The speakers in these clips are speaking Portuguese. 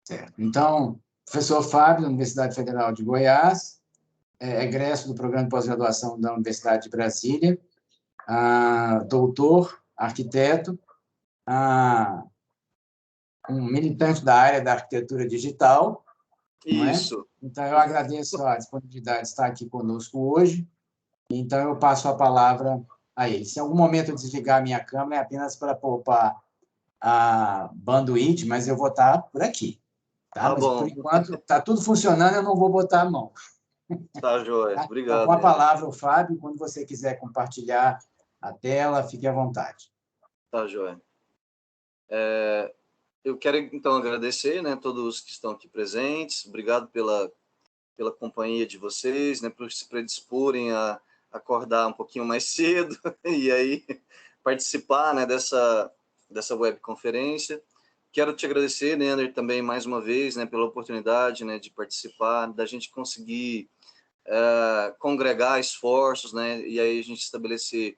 Certo. Então, professor Fábio, da Universidade Federal de Goiás, egresso do programa de pós-graduação da Universidade de Brasília, doutor, arquiteto, um militante da área da arquitetura digital, não é? Isso. Então, eu agradeço a disponibilidade de estar aqui conosco hoje. Então, eu passo a palavra a ele. Se em algum momento eu desligar a minha câmera, é apenas para poupar a bandwidth, mas eu vou estar por aqui. Tá? Mas, Bom. por enquanto, está tudo funcionando, eu não vou botar a mão. Tá, joia. Tá? Obrigado. Então, com a palavra, o Fábio, quando você quiser compartilhar a tela, fique à vontade. Tá, joia. Eu quero, então, agradecer, né, todos que estão aqui presentes. Obrigado pela companhia de vocês, né, por se predisporem a acordar um pouquinho mais cedo e aí participar, né, dessa webconferência. Quero te agradecer, Leander, também mais uma vez, né, pela oportunidade, né, de participar, da gente conseguir congregar esforços, né, e aí a gente estabelecer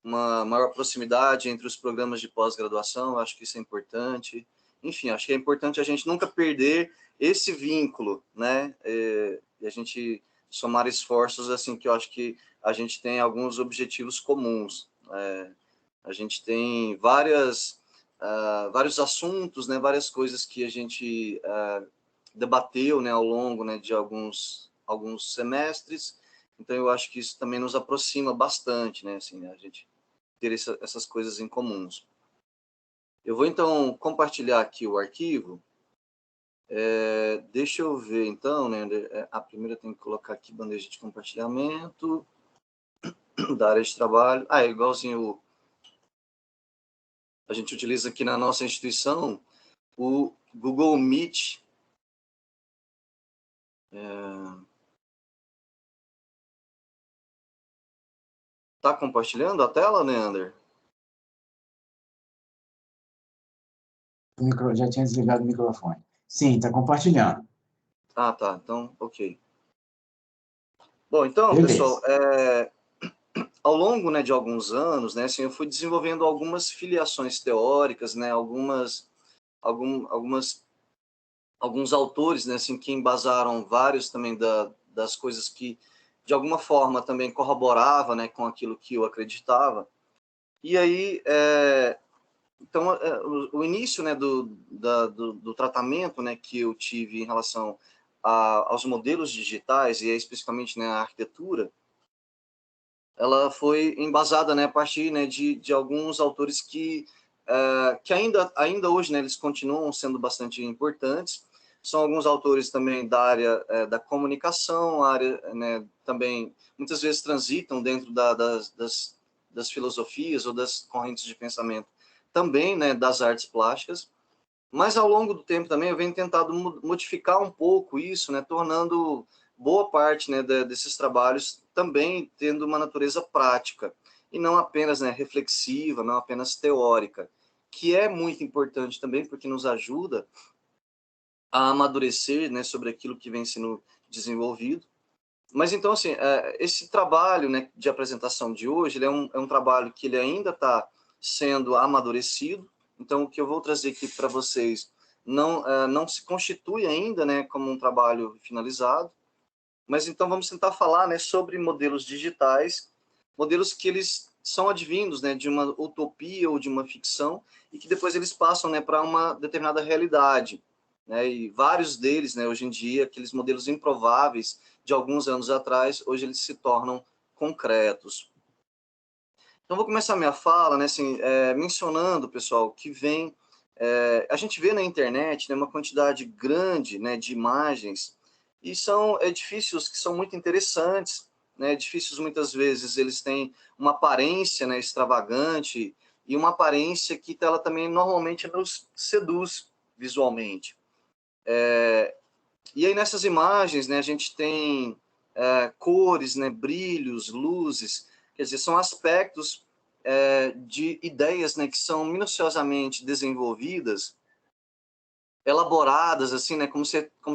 uma maior proximidade entre os programas de pós-graduação. Acho que isso é importante. Enfim, acho que é importante a gente nunca perder esse vínculo, né? E a gente somar esforços, assim, que eu acho que a gente tem alguns objetivos comuns. A gente tem vários assuntos, né? Várias coisas que a gente debateu, né? Ao longo, né? De alguns semestres. Então, eu acho que isso também nos aproxima bastante, né? Assim, né? A gente ter essas coisas em comuns. Eu vou, então, compartilhar aqui o arquivo. Deixa eu ver, então, né? A primeira tem que colocar aqui bandeja de compartilhamento da área de trabalho. É igualzinho a gente utiliza aqui na nossa instituição, o Google Meet. Tá compartilhando a tela, Leander? Já tinha desligado o microfone. Sim, está compartilhando. Ah, tá. Então, ok. Bom, então, Beleza. pessoal, ao longo, né, de alguns anos, né, assim, eu fui desenvolvendo algumas filiações teóricas, né, alguns autores, né, assim, que embasaram vários também das coisas que, de alguma forma, também corroborava, né, com aquilo que eu acreditava. E aí, então, o início, né, do tratamento, né, que eu tive em relação aos modelos digitais, e especificamente, né, a arquitetura, ela foi embasada, né, a partir, né, de alguns autores que ainda hoje, né, eles continuam sendo bastante importantes. São alguns autores também da área da comunicação, área, né, também muitas vezes transitam dentro das filosofias ou das correntes de pensamento, também, né, das artes plásticas. Mas ao longo do tempo também eu venho tentado modificar um pouco isso, né, tornando boa parte, né, desses trabalhos também tendo uma natureza prática e não apenas, né, reflexiva, não apenas teórica, que é muito importante também porque nos ajuda a amadurecer, né, sobre aquilo que vem sendo desenvolvido. Mas então, assim, esse trabalho, né, de apresentação de hoje, ele é um trabalho que ele ainda está sendo amadurecido. Então, o que eu vou trazer aqui para vocês não se constitui ainda, né, como um trabalho finalizado. Mas então vamos tentar falar, né, sobre modelos digitais, modelos que eles são advindos, né, de uma utopia ou de uma ficção e que depois eles passam, né, para uma determinada realidade. Né, e vários deles, né, hoje em dia, aqueles modelos improváveis de alguns anos atrás, hoje eles se tornam concretos. Então, vou começar minha fala, né, assim, mencionando, pessoal, que a gente vê na internet, né, uma quantidade grande, né, de imagens, e são edifícios que são muito interessantes, né, edifícios muitas vezes eles têm uma aparência, né, extravagante, e uma aparência que ela também normalmente nos seduz visualmente. E aí nessas imagens, né, a gente tem cores, né, brilhos, luzes, quer dizer, são aspectos de ideias, né, que são minuciosamente desenvolvidas, elaboradas, assim, né, como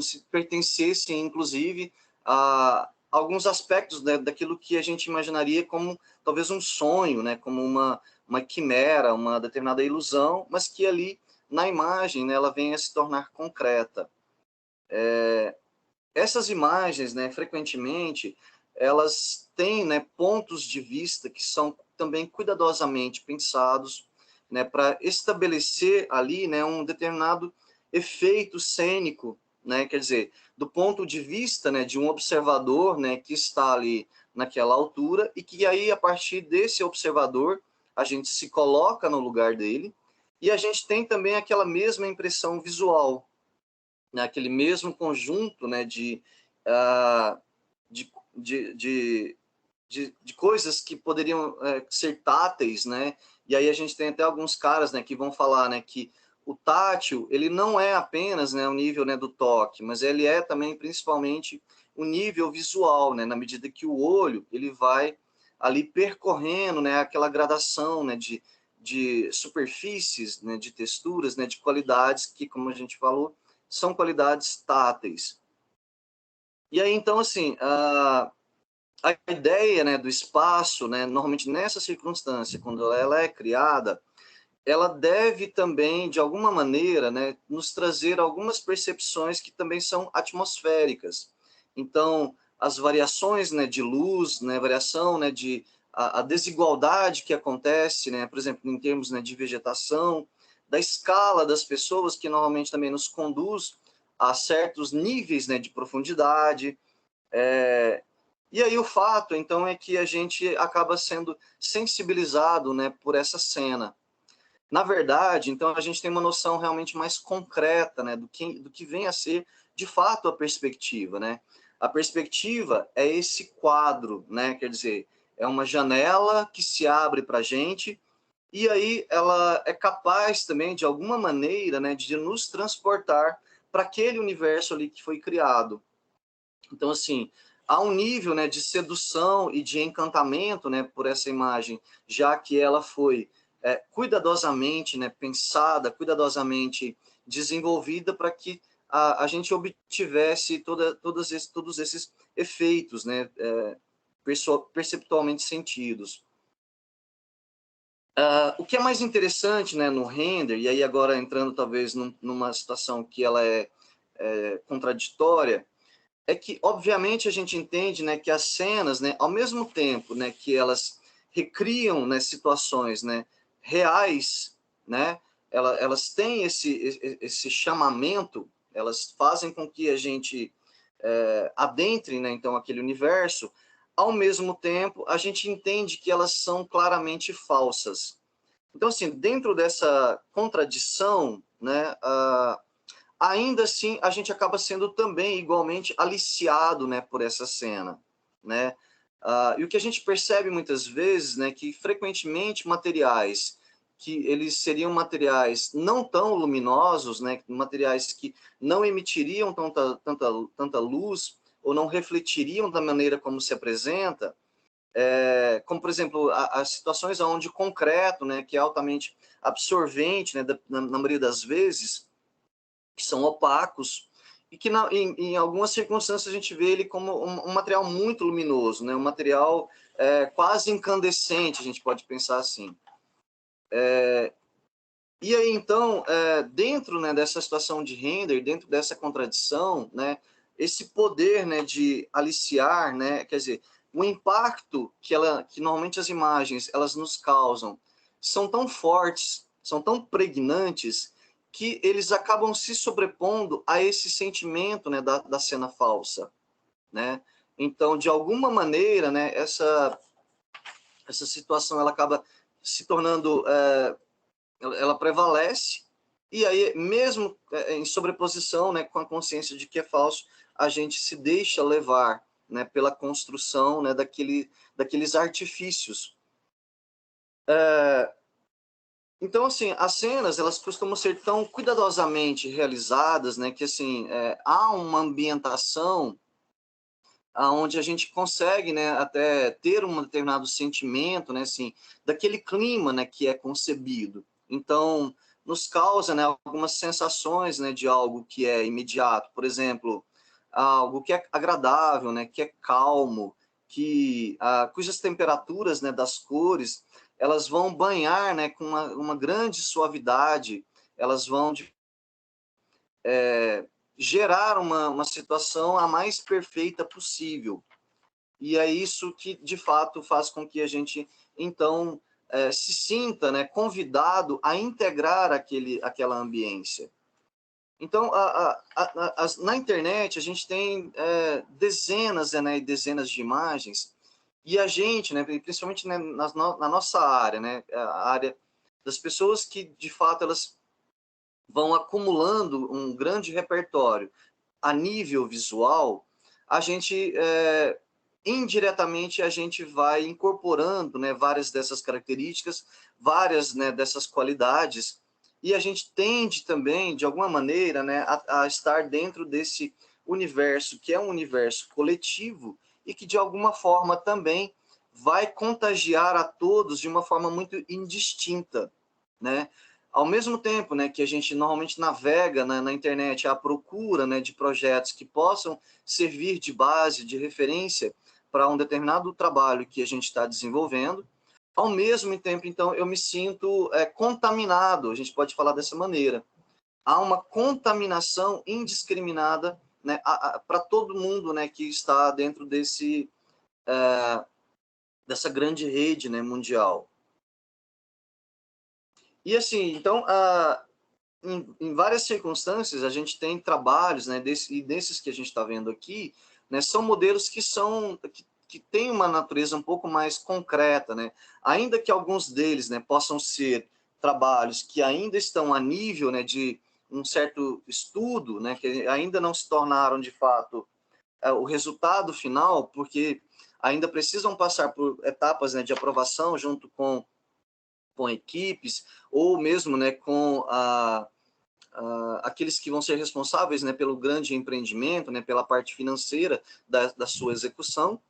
se pertencessem, inclusive, a alguns aspectos, né, daquilo que a gente imaginaria como talvez um sonho, né, como uma quimera, uma determinada ilusão, mas que ali na imagem, né, ela venha a se tornar concreta. Essas imagens, né, frequentemente, elas têm, né, pontos de vista que são também cuidadosamente pensados, né, para estabelecer ali, né, um determinado efeito cênico, né, quer dizer, do ponto de vista, né, de um observador, né, que está ali naquela altura, e que aí, a partir desse observador, a gente se coloca no lugar dele, e a gente tem também aquela mesma impressão visual, né, aquele mesmo conjunto, né, uh, de, de, de, de coisas que poderiam ser táteis, né? E aí a gente tem até alguns caras, né, que vão falar, né, que o tátil, ele não é apenas, né, o nível, né, do toque, mas ele é também, principalmente, o nível visual, né, na medida que o olho, ele vai ali percorrendo, né, aquela gradação, né, de superfícies, né, de texturas, né, de qualidades que, como a gente falou, são qualidades táteis. E aí, então, assim, a ideia, né, do espaço, né, normalmente nessa circunstância, quando ela é criada, ela deve também, de alguma maneira, né, nos trazer algumas percepções que também são atmosféricas. Então, as variações, né, de luz, né, variação, né, a desigualdade que acontece, né, por exemplo, em termos, né, de vegetação, da escala das pessoas, que normalmente também nos conduz a certos níveis, né, de profundidade. E aí o fato, então, é que a gente acaba sendo sensibilizado, né, por essa cena. Na verdade, então, a gente tem uma noção realmente mais concreta, né, do que vem a ser, de fato, a perspectiva, né? A perspectiva é esse quadro, né? Quer dizer, é uma janela que se abre para a gente, e aí ela é capaz também, de alguma maneira, né, de nos transportar para aquele universo ali que foi criado. Então, assim, há um nível, né, de sedução e de encantamento, né, por essa imagem, já que ela foi cuidadosamente, né, pensada, cuidadosamente desenvolvida para que a gente obtivesse todos esses efeitos, né, perceptualmente sentidos. O que é mais interessante, né, no render, e aí agora entrando talvez numa situação que ela é contraditória, é que, obviamente, a gente entende, né, que as cenas, né, ao mesmo tempo, né, que elas recriam, né, situações, né, reais, né, elas têm esse chamamento, elas fazem com que a gente adentre, né, então, aquele universo. Ao mesmo tempo, a gente entende que elas são claramente falsas. Então, assim, dentro dessa contradição, né, ainda assim a gente acaba sendo também igualmente aliciado, né, por essa cena, né? E o que a gente percebe muitas vezes, né, que frequentemente materiais que eles seriam materiais não tão luminosos, né, materiais que não emitiriam tanta luz ou não refletiriam da maneira como se apresenta, como por exemplo as situações onde o concreto, né, que é altamente absorvente, né, na maioria das vezes, que são opacos, e que em algumas circunstâncias a gente vê ele como um material muito luminoso, né? Um material quase incandescente, a gente pode pensar assim. E aí, então, dentro, né, dessa situação de render, dentro dessa contradição, né, esse poder, né, de aliciar, né, quer dizer, o impacto que normalmente as imagens elas nos causam são tão fortes, são tão pregnantes, que eles acabam se sobrepondo a esse sentimento, né, da cena falsa, né? Então, de alguma maneira, né, essa situação ela acaba se tornando, ela prevalece, e aí, mesmo em sobreposição, né, com a consciência de que é falso, a gente se deixa levar, né, pela construção, né, daqueles artifícios. Então, assim, as cenas, elas costumam ser tão cuidadosamente realizadas, né, que, assim, há uma ambientação onde a gente consegue, né, até ter um determinado sentimento, né, assim, daquele clima, né, que é concebido. Então, nos causa, né, algumas sensações, né, de algo que é imediato. Por exemplo, algo que é agradável, né, que é calmo, cujas temperaturas, né, das cores, elas vão banhar, né, com uma grande suavidade elas vão gerar uma situação a mais perfeita possível. E é isso que, de fato, faz com que a gente, então, se sinta, né, convidado a integrar aquela ambiência. Então, na internet, a gente tem dezenas e dezenas de imagens, e a gente, né, principalmente, né, na nossa área, né, a área das pessoas que, de fato, elas vão acumulando um grande repertório a nível visual, a gente, indiretamente, a gente vai incorporando, né, várias dessas características, várias, né, dessas qualidades, e a gente tende também, de alguma maneira, né, a estar dentro desse universo, que é um universo coletivo, e que, de alguma forma, também vai contagiar a todos de uma forma muito indistinta, né? Ao mesmo tempo, né, que a gente normalmente navega na internet à procura, né, de projetos que possam servir de base, de referência para um determinado trabalho que a gente está desenvolvendo, ao mesmo tempo, então, eu me sinto contaminado, a gente pode falar dessa maneira. Há uma contaminação indiscriminada, né, para todo mundo, né, que está dentro dessa grande rede, né, mundial. E assim, então, em várias circunstâncias, a gente tem trabalhos, né, desses que a gente está vendo aqui, né, são modelos que têm uma natureza um pouco mais concreta, né? Ainda que alguns deles, né, possam ser trabalhos que ainda estão a nível, né, de um certo estudo, né, que ainda não se tornaram, de fato, o resultado final, porque ainda precisam passar por etapas, né, de aprovação junto com equipes, ou mesmo, né, com aqueles que vão ser responsáveis, né, pelo grande empreendimento, né, pela parte financeira da sua execução.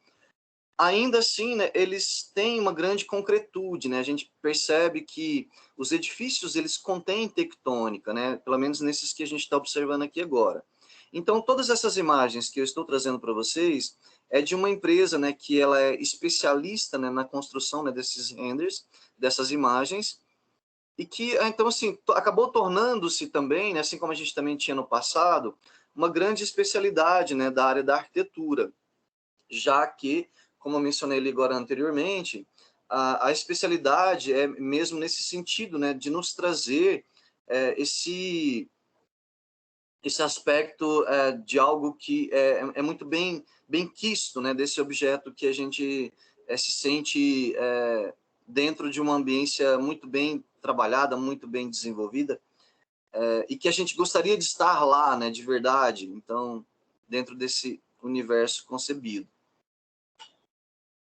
Ainda assim, né, eles têm uma grande concretude, né? A gente percebe que os edifícios eles contêm tectônica, né? Pelo menos nesses que a gente está observando aqui agora. Então, todas essas imagens que eu estou trazendo para vocês é de uma empresa, né, que ela é especialista, né, na construção, né, desses renders, dessas imagens, e que, então, assim, acabou tornando-se também, né, assim como a gente também tinha no passado, uma grande especialidade, né, da área da arquitetura, já que, como eu mencionei ali agora anteriormente, a especialidade é mesmo nesse sentido, né, de nos trazer esse aspecto de algo que é muito bem quisto, né, desse objeto que a gente se sente dentro de uma ambiência muito bem trabalhada, muito bem desenvolvida, e que a gente gostaria de estar lá, né, de verdade, então, dentro desse universo concebido.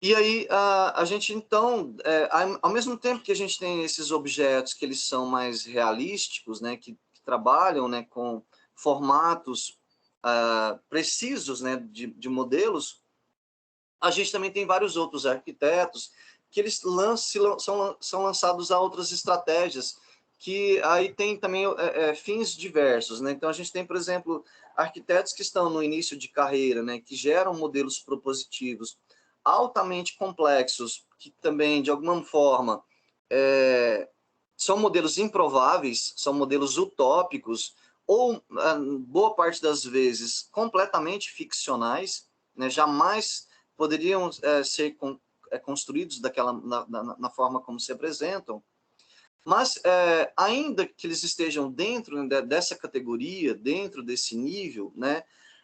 E aí, a gente, então, ao mesmo tempo que a gente tem esses objetos que eles são mais realísticos, né, que trabalham, né, com formatos precisos, né, de modelos, a gente também tem vários outros arquitetos que eles são lançados a outras estratégias, que aí tem também fins diversos, né? Então, a gente tem, por exemplo, arquitetos que estão no início de carreira, né, que geram modelos propositivos altamente complexos, que também, de alguma forma, são modelos improváveis, são modelos utópicos, ou, boa parte das vezes, completamente ficcionais, né? Jamais poderiam ser construídos na forma como se apresentam, mas ainda que eles estejam dentro, né, dessa categoria, dentro desse nível, né,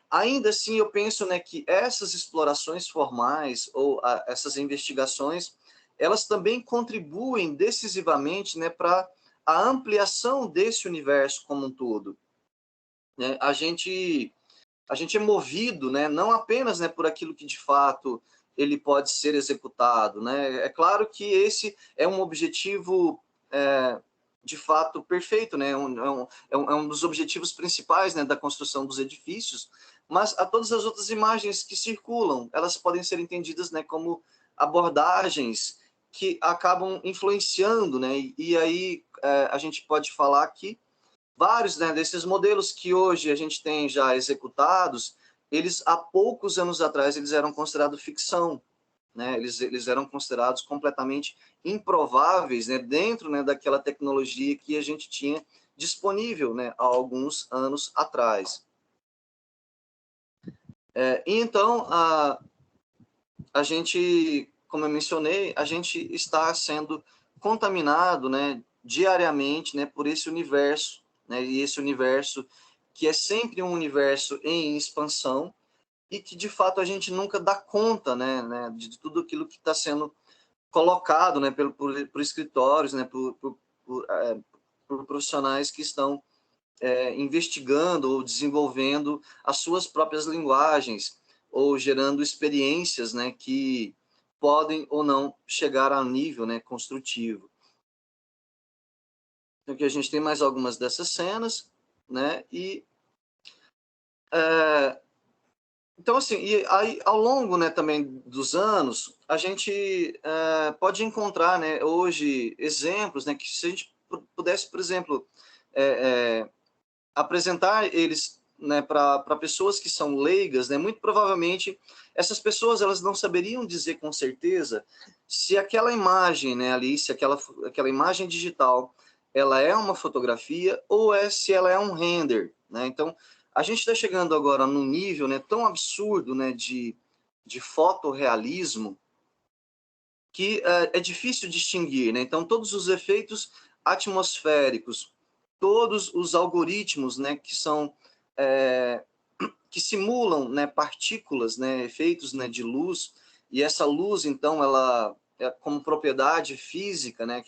ainda assim eu penso, né, que essas explorações formais ou essas investigações, elas também contribuem decisivamente, né, para a ampliação desse universo como um todo, né? A gente é movido, né, não apenas, né, por aquilo que de fato ele pode ser executado, né? É claro que esse é um objetivo de fato perfeito, né? É um dos objetivos principais, né, da construção dos edifícios, mas a todas as outras imagens que circulam, elas podem ser entendidas, né, como abordagens que acabam influenciando, né? E aí a gente pode falar que vários, né, desses modelos que hoje a gente tem já executados, eles há poucos anos atrás eles eram considerados ficção, né? Eles eram considerados completamente improváveis, né, dentro, né, daquela tecnologia que a gente tinha disponível, né, há alguns anos atrás. Então, a gente, como eu mencionei, a gente está sendo contaminado, né, diariamente, né, por esse universo, né, e esse universo que é sempre um universo em expansão e que, de fato, a gente nunca dá conta, né, de tudo aquilo que está sendo colocado, né, por escritórios, né, por profissionais que estão investigando ou desenvolvendo as suas próprias linguagens ou gerando experiências, né, que podem ou não chegar a nível, né, construtivo. Então, aqui a gente tem mais algumas dessas cenas, né, então, assim, e aí, ao longo, né, também dos anos, a gente pode encontrar, né, hoje exemplos, né, que se a gente pudesse, por exemplo, apresentar eles, né, para pessoas que são leigas, né, muito provavelmente essas pessoas elas não saberiam dizer com certeza se aquela imagem, né, ali, se aquela imagem digital ela é uma fotografia ou se ela é um render, né? Então, a gente está chegando agora num nível, né, tão absurdo, né, de fotorrealismo que é difícil distinguir, né? Então, todos os efeitos atmosféricos, todos os algoritmos, né, que são que simulam, né, partículas, né, efeitos, né, de luz, e essa luz, então, ela como propriedade física, né,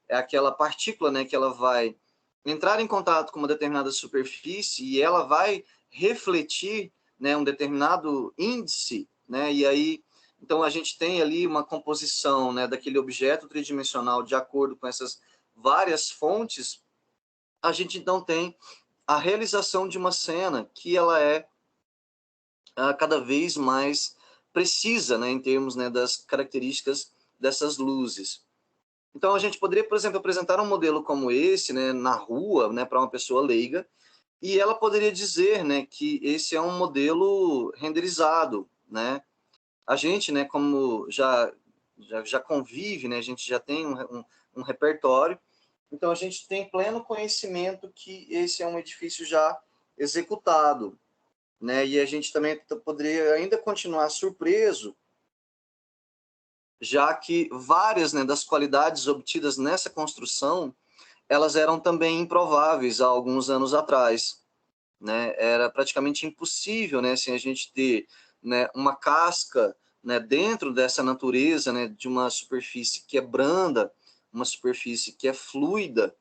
aquela partícula, né, que ela vai entrar em contato com uma determinada superfície e ela vai refletir, né, um determinado índice, né, e aí então a gente tem ali uma composição, né, daquele objeto tridimensional de acordo com essas várias fontes. A gente então tem a realização de uma cena que ela é cada vez mais precisa, né, em termos, né, das características dessas luzes. Então a gente poderia, por exemplo, apresentar um modelo como esse, né, na rua, né, para uma pessoa leiga, e ela poderia dizer, né, que esse é um modelo renderizado, né? A gente, né, como já convive, né, a gente já tem um repertório, então a gente tem pleno conhecimento que esse é um edifício já executado, né? E a gente também poderia ainda continuar surpreso, já que várias, né, das qualidades obtidas nessa construção, elas eram também improváveis há alguns anos atrás, né? Era praticamente impossível, né, assim, a gente ter, né, uma casca, né, dentro dessa natureza, né, de uma superfície que é branda, uma superfície que é fluida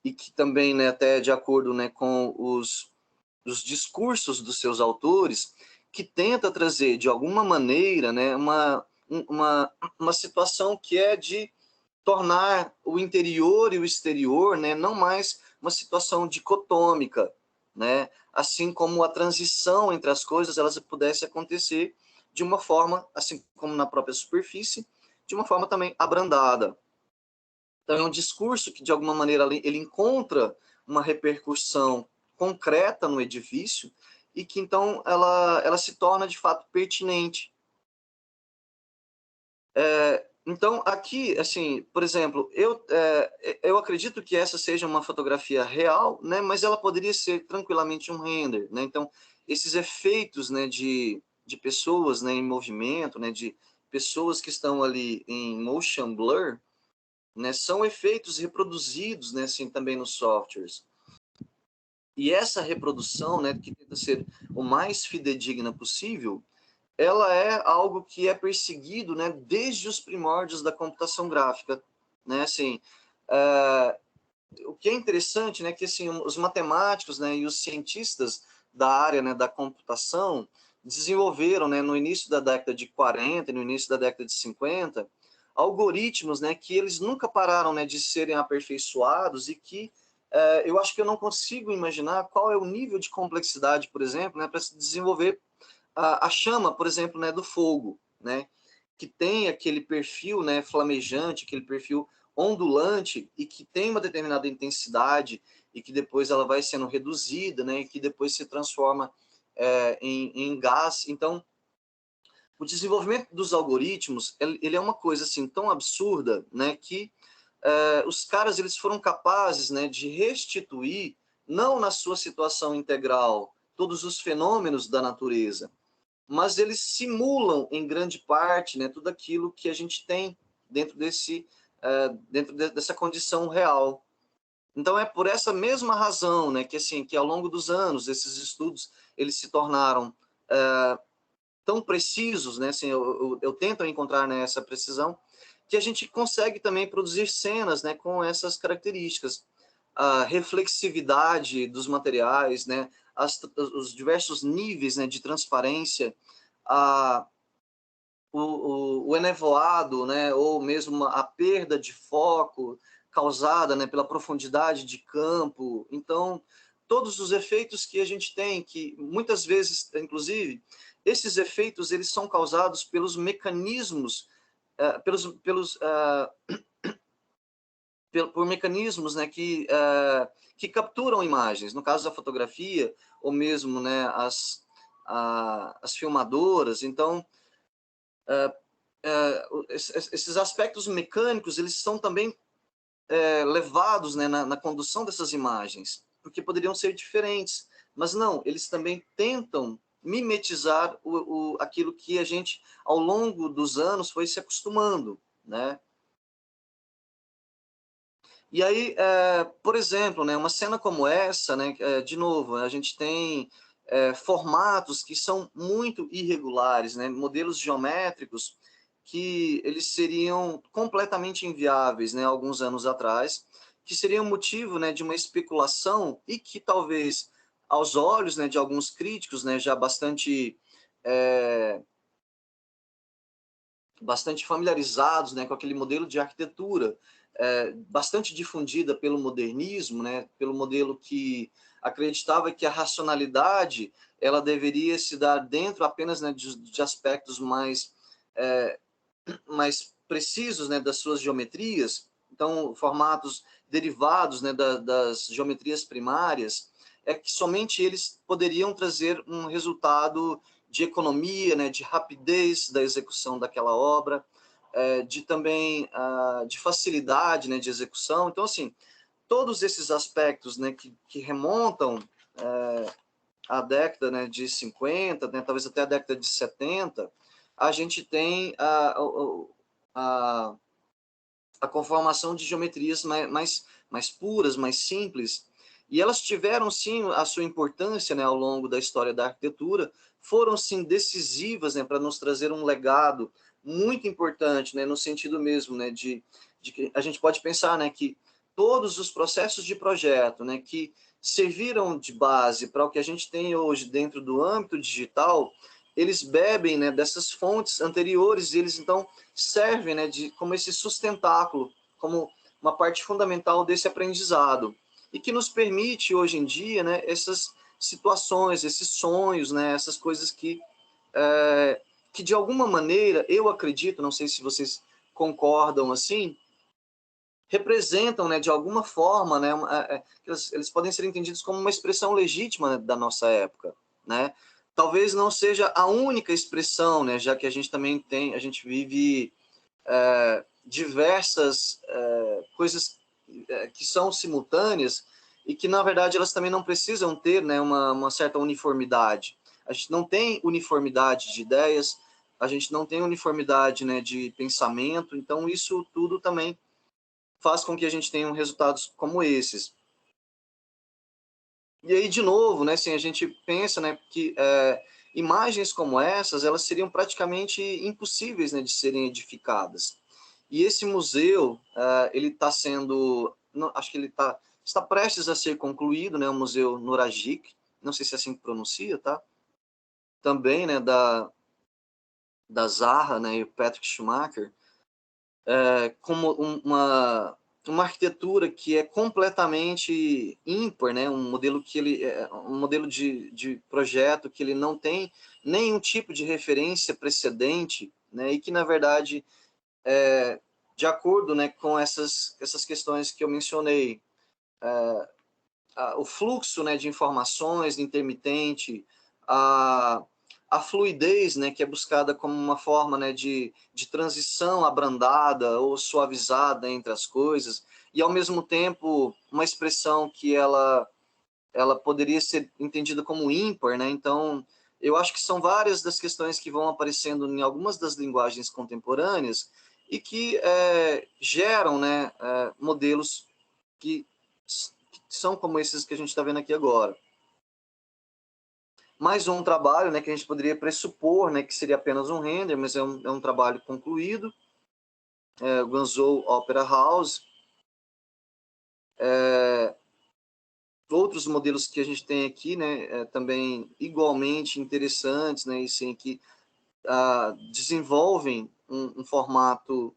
e que também, né, até de acordo, né, com os discursos dos seus autores, que tenta trazer de alguma maneira, né, uma situação que é de tornar o interior e o exterior, né, não mais uma situação dicotômica, né, assim como a transição entre as coisas elas pudesse acontecer de uma forma, assim como na própria superfície, de uma forma também abrandada. Então é um discurso que de alguma maneira ele encontra uma repercussão concreta no edifício e que então ela se torna de fato pertinente. Então, aqui, assim, por exemplo, eu acredito que essa seja uma fotografia real, né, mas ela poderia ser tranquilamente um render, né? Então, esses efeitos, né, de pessoas, né, em movimento, né, de pessoas que estão ali em motion blur, né, são efeitos reproduzidos, né, assim, também nos softwares. E essa reprodução, né, que tenta ser o mais fidedigna possível, ela é algo que é perseguido, né, desde os primórdios da computação gráfica, né, assim, o que é interessante, né, que assim os matemáticos, né, e os cientistas da área, né, da computação desenvolveram, né, no início da década de 40, no início da década de 50, algoritmos, né, que eles nunca pararam, né, de serem aperfeiçoados e que eu acho que eu não consigo imaginar qual é o nível de complexidade, por exemplo, né, para se desenvolver a chama, por exemplo, né, do fogo, né, que tem aquele perfil, né, flamejante, aquele perfil ondulante e que tem uma determinada intensidade e que depois ela vai sendo reduzida, né, e que depois se transforma em gás. Então, o desenvolvimento dos algoritmos, ele é uma coisa assim tão absurda, né, que os caras eles foram capazes, né, de restituir, não na sua situação integral, todos os fenômenos da natureza, mas eles simulam, em grande parte, né, tudo aquilo que a gente tem dentro dessa condição real. Então, é por essa mesma razão, né, que, assim, que ao longo dos anos, esses estudos eles se tornaram tão precisos, né, assim, eu tento encontrar, né, essa precisão, que a gente consegue também produzir cenas, né, com essas características. A reflexividade dos materiais, né, os diversos níveis, né, de transparência, o enevoado, né, ou mesmo a perda de foco causada, né, pela profundidade de campo. Então, todos os efeitos que a gente tem, que muitas vezes, inclusive, esses efeitos eles são causados pelos mecanismos, por mecanismos, né, que capturam imagens. No caso da fotografia, ou mesmo, né, as filmadoras. Então, esses aspectos mecânicos eles são também levados, né, na condução dessas imagens, porque poderiam ser diferentes, mas não, eles também tentam mimetizar aquilo que a gente, ao longo dos anos, foi se acostumando, né? E aí, por exemplo, né, uma cena como essa, né, de novo, a gente tem formatos que são muito irregulares, né, modelos geométricos que eles seriam completamente inviáveis, né, alguns anos atrás, que seriam motivo, né, de uma especulação e que talvez, aos olhos, né, de alguns críticos, né, já bastante familiarizados, né, com aquele modelo de arquitetura, bastante difundida pelo modernismo, né, pelo modelo que acreditava que a racionalidade ela deveria se dar dentro apenas, né, de aspectos mais precisos, né, das suas geometrias. Então, formatos derivados, né, das geometrias primárias, que somente eles poderiam trazer um resultado de economia, né, de rapidez da execução daquela obra, de facilidade, né, de execução. Então, assim, todos esses aspectos, né, que remontam à década, né, de 50, né, talvez até a década de 70, a gente tem a conformação de geometrias mais puras, mais simples, e elas tiveram, sim, a sua importância, né, ao longo da história da arquitetura, foram, sim, decisivas, né, para nos trazer um legado muito importante, né, no sentido mesmo, né, de que a gente pode pensar, né, que todos os processos de projeto, né, que serviram de base para o que a gente tem hoje dentro do âmbito digital, eles bebem, né, dessas fontes anteriores, e eles, então, servem, né, como esse sustentáculo, como uma parte fundamental desse aprendizado, e que nos permite, hoje em dia, né, essas situações, esses sonhos, né, essas coisas que, de alguma maneira, eu acredito, não sei se vocês concordam assim, representam, né, de alguma forma, né, eles podem ser entendidos como uma expressão legítima da nossa época, né? Talvez não seja a única expressão, né, já que a gente também a gente vive diversas coisas que são simultâneas e que, na verdade, elas também não precisam ter, né, uma certa uniformidade. A gente não tem uniformidade de ideias, a gente não tem uniformidade, né, de pensamento, então isso tudo também faz com que a gente tenha resultados como esses. E aí, de novo, né, assim, a gente pensa, né, que imagens como essas, elas seriam praticamente impossíveis, né, de serem edificadas. E esse museu, ele está sendo, acho que ele está prestes a ser concluído, né, o Museu Nuragic, não sei se é assim que pronuncia, tá? Também, né, da Zaha, né, e o Patrick Schumacher, como uma arquitetura que é completamente ímpar, né? Um modelo um modelo de projeto que ele não tem nenhum tipo de referência precedente, né? E que, na verdade, de acordo, né, com essas questões que eu mencionei, o fluxo, né, de informações intermitente, a fluidez, né, que é buscada como uma forma, né, de transição abrandada ou suavizada entre as coisas, e ao mesmo tempo uma expressão que ela poderia ser entendida como ímpar, né? Então, eu acho que são várias das questões que vão aparecendo em algumas das linguagens contemporâneas e que geram, né, modelos que são como esses que a gente está vendo aqui agora. Mais um trabalho, né, que a gente poderia pressupor, né, que seria apenas um render, mas é um trabalho concluído, Guangzhou Opera House. Outros modelos que a gente tem aqui, né, também igualmente interessantes, né, e sim, que desenvolvem um formato,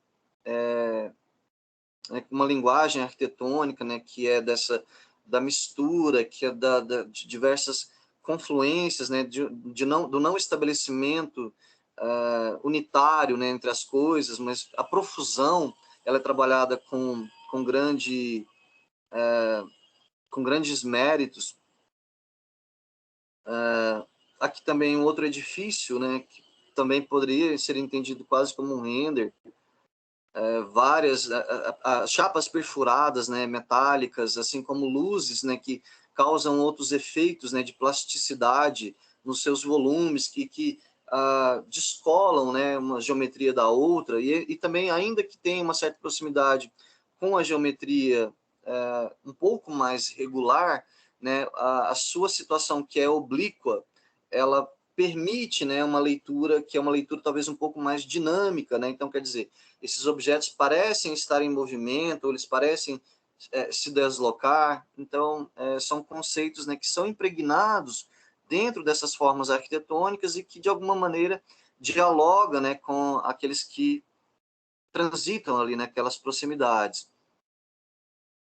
uma linguagem arquitetônica, né, que é da mistura, que é de diversas confluências, né, do não estabelecimento unitário, né, entre as coisas, mas a profusão, ela é trabalhada com grandes méritos. Aqui também um outro edifício, né, que também poderia ser entendido quase como um render, várias chapas perfuradas, né, metálicas, assim como luzes, né, que causam outros efeitos, né, de plasticidade nos seus volumes, que descolam, né, uma geometria da outra, e também, ainda que tenha uma certa proximidade com a geometria um pouco mais regular, né, a sua situação, que é oblíqua, ela permite, né, uma leitura que é uma leitura talvez um pouco mais dinâmica, né? Então, quer dizer, esses objetos parecem estar em movimento, ou eles parecem se deslocar. Então, são conceitos, né, que são impregnados dentro dessas formas arquitetônicas e que, de alguma maneira, dialoga, né, com aqueles que transitam ali naquelas proximidades.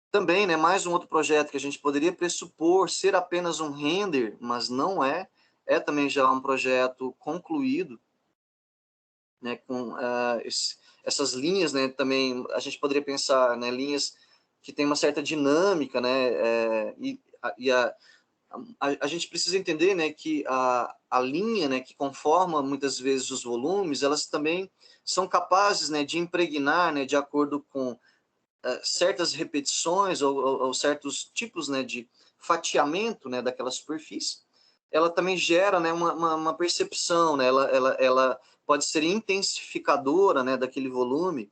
Também, né, mais um outro projeto que a gente poderia pressupor ser apenas um render, mas não é também já um projeto concluído, né, com essas linhas, né, também a gente poderia pensar, né, linhas que têm uma certa dinâmica, né, a gente precisa entender, né, que a linha, né, que conforma muitas vezes os volumes, elas também são capazes, né, de impregnar, né, de acordo com certas repetições ou certos tipos, né, de fatiamento, né, daquela superfície. Ela também gera, né, uma percepção, né, ela pode ser intensificadora, né, daquele volume.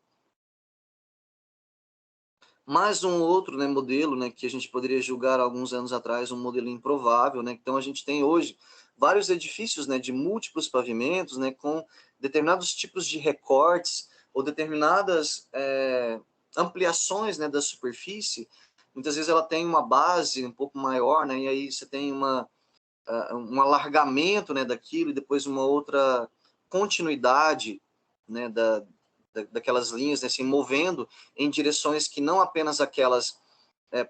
Mais um outro, né, modelo, né, que a gente poderia julgar alguns anos atrás um modelo improvável, né? Então a gente tem hoje vários edifícios, né, de múltiplos pavimentos, né, com determinados tipos de recortes ou determinadas ampliações, né, da superfície. Muitas vezes ela tem uma base um pouco maior, né, e aí você tem um alargamento, né, daquilo, e depois uma outra continuidade, né, daquelas linhas, né, assim, movendo em direções que não apenas aquelas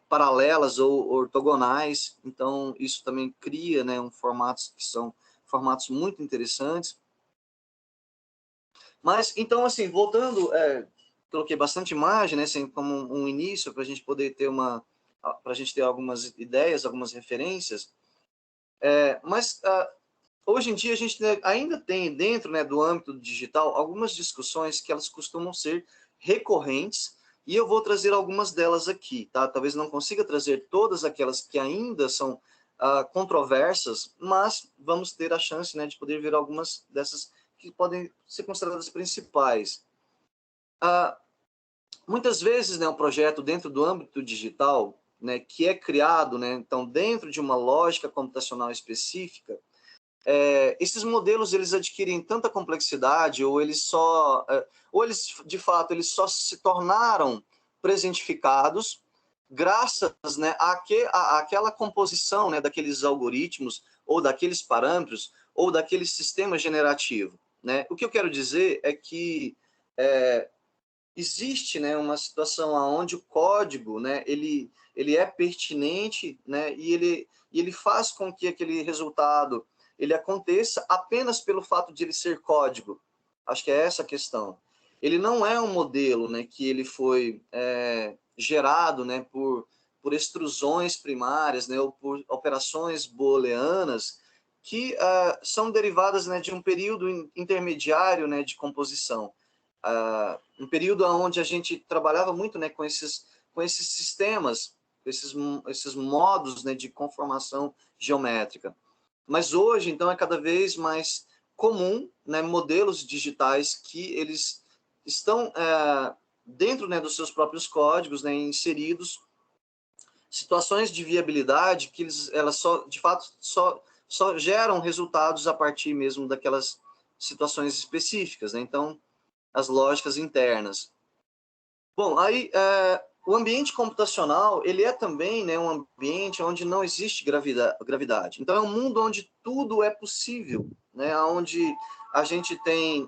paralelas ou ortogonais. Então, isso também cria, né, formatos que são formatos muito interessantes. Mas, então, assim, voltando, coloquei bastante imagem, né, assim, como um início para a gente poder ter para a gente ter algumas ideias, algumas referências. Mas hoje em dia a gente ainda tem dentro, né, do âmbito digital algumas discussões que elas costumam ser recorrentes, e eu vou trazer algumas delas aqui, tá? Talvez não consiga trazer todas aquelas que ainda são controversas, mas vamos ter a chance, né, de poder ver algumas dessas que podem ser consideradas principais. Muitas vezes, né, um projeto dentro do âmbito digital, né, que é criado, né, então dentro de uma lógica computacional específica, esses modelos eles adquirem tanta complexidade, ou eles de fato eles só se tornaram presentificados graças, né, àquela composição, né, daqueles algoritmos ou daqueles parâmetros ou daquele sistema generativo, né? O que eu quero dizer é que existe, né, uma situação onde o código, né, ele é pertinente, né, e ele faz com que aquele resultado ele aconteça apenas pelo fato de ele ser código. Acho que é essa a questão. Ele não é um modelo, né, que ele foi gerado, né, por extrusões primárias, né, ou por operações booleanas que são derivadas, né, de um período intermediário, né, de composição. Um período onde a gente trabalhava muito, né, com esses sistemas, esses modos, né, de conformação geométrica. Mas hoje, então, é cada vez mais comum, né, modelos digitais que eles estão dentro, né, dos seus próprios códigos, né, inseridos situações de viabilidade que elas só, de fato, só geram resultados a partir mesmo daquelas situações específicas, né? Então, as lógicas internas. Bom, aí o ambiente computacional, ele é também, né, um ambiente onde não existe gravidade. Então, é um mundo onde tudo é possível, né? Onde a gente tem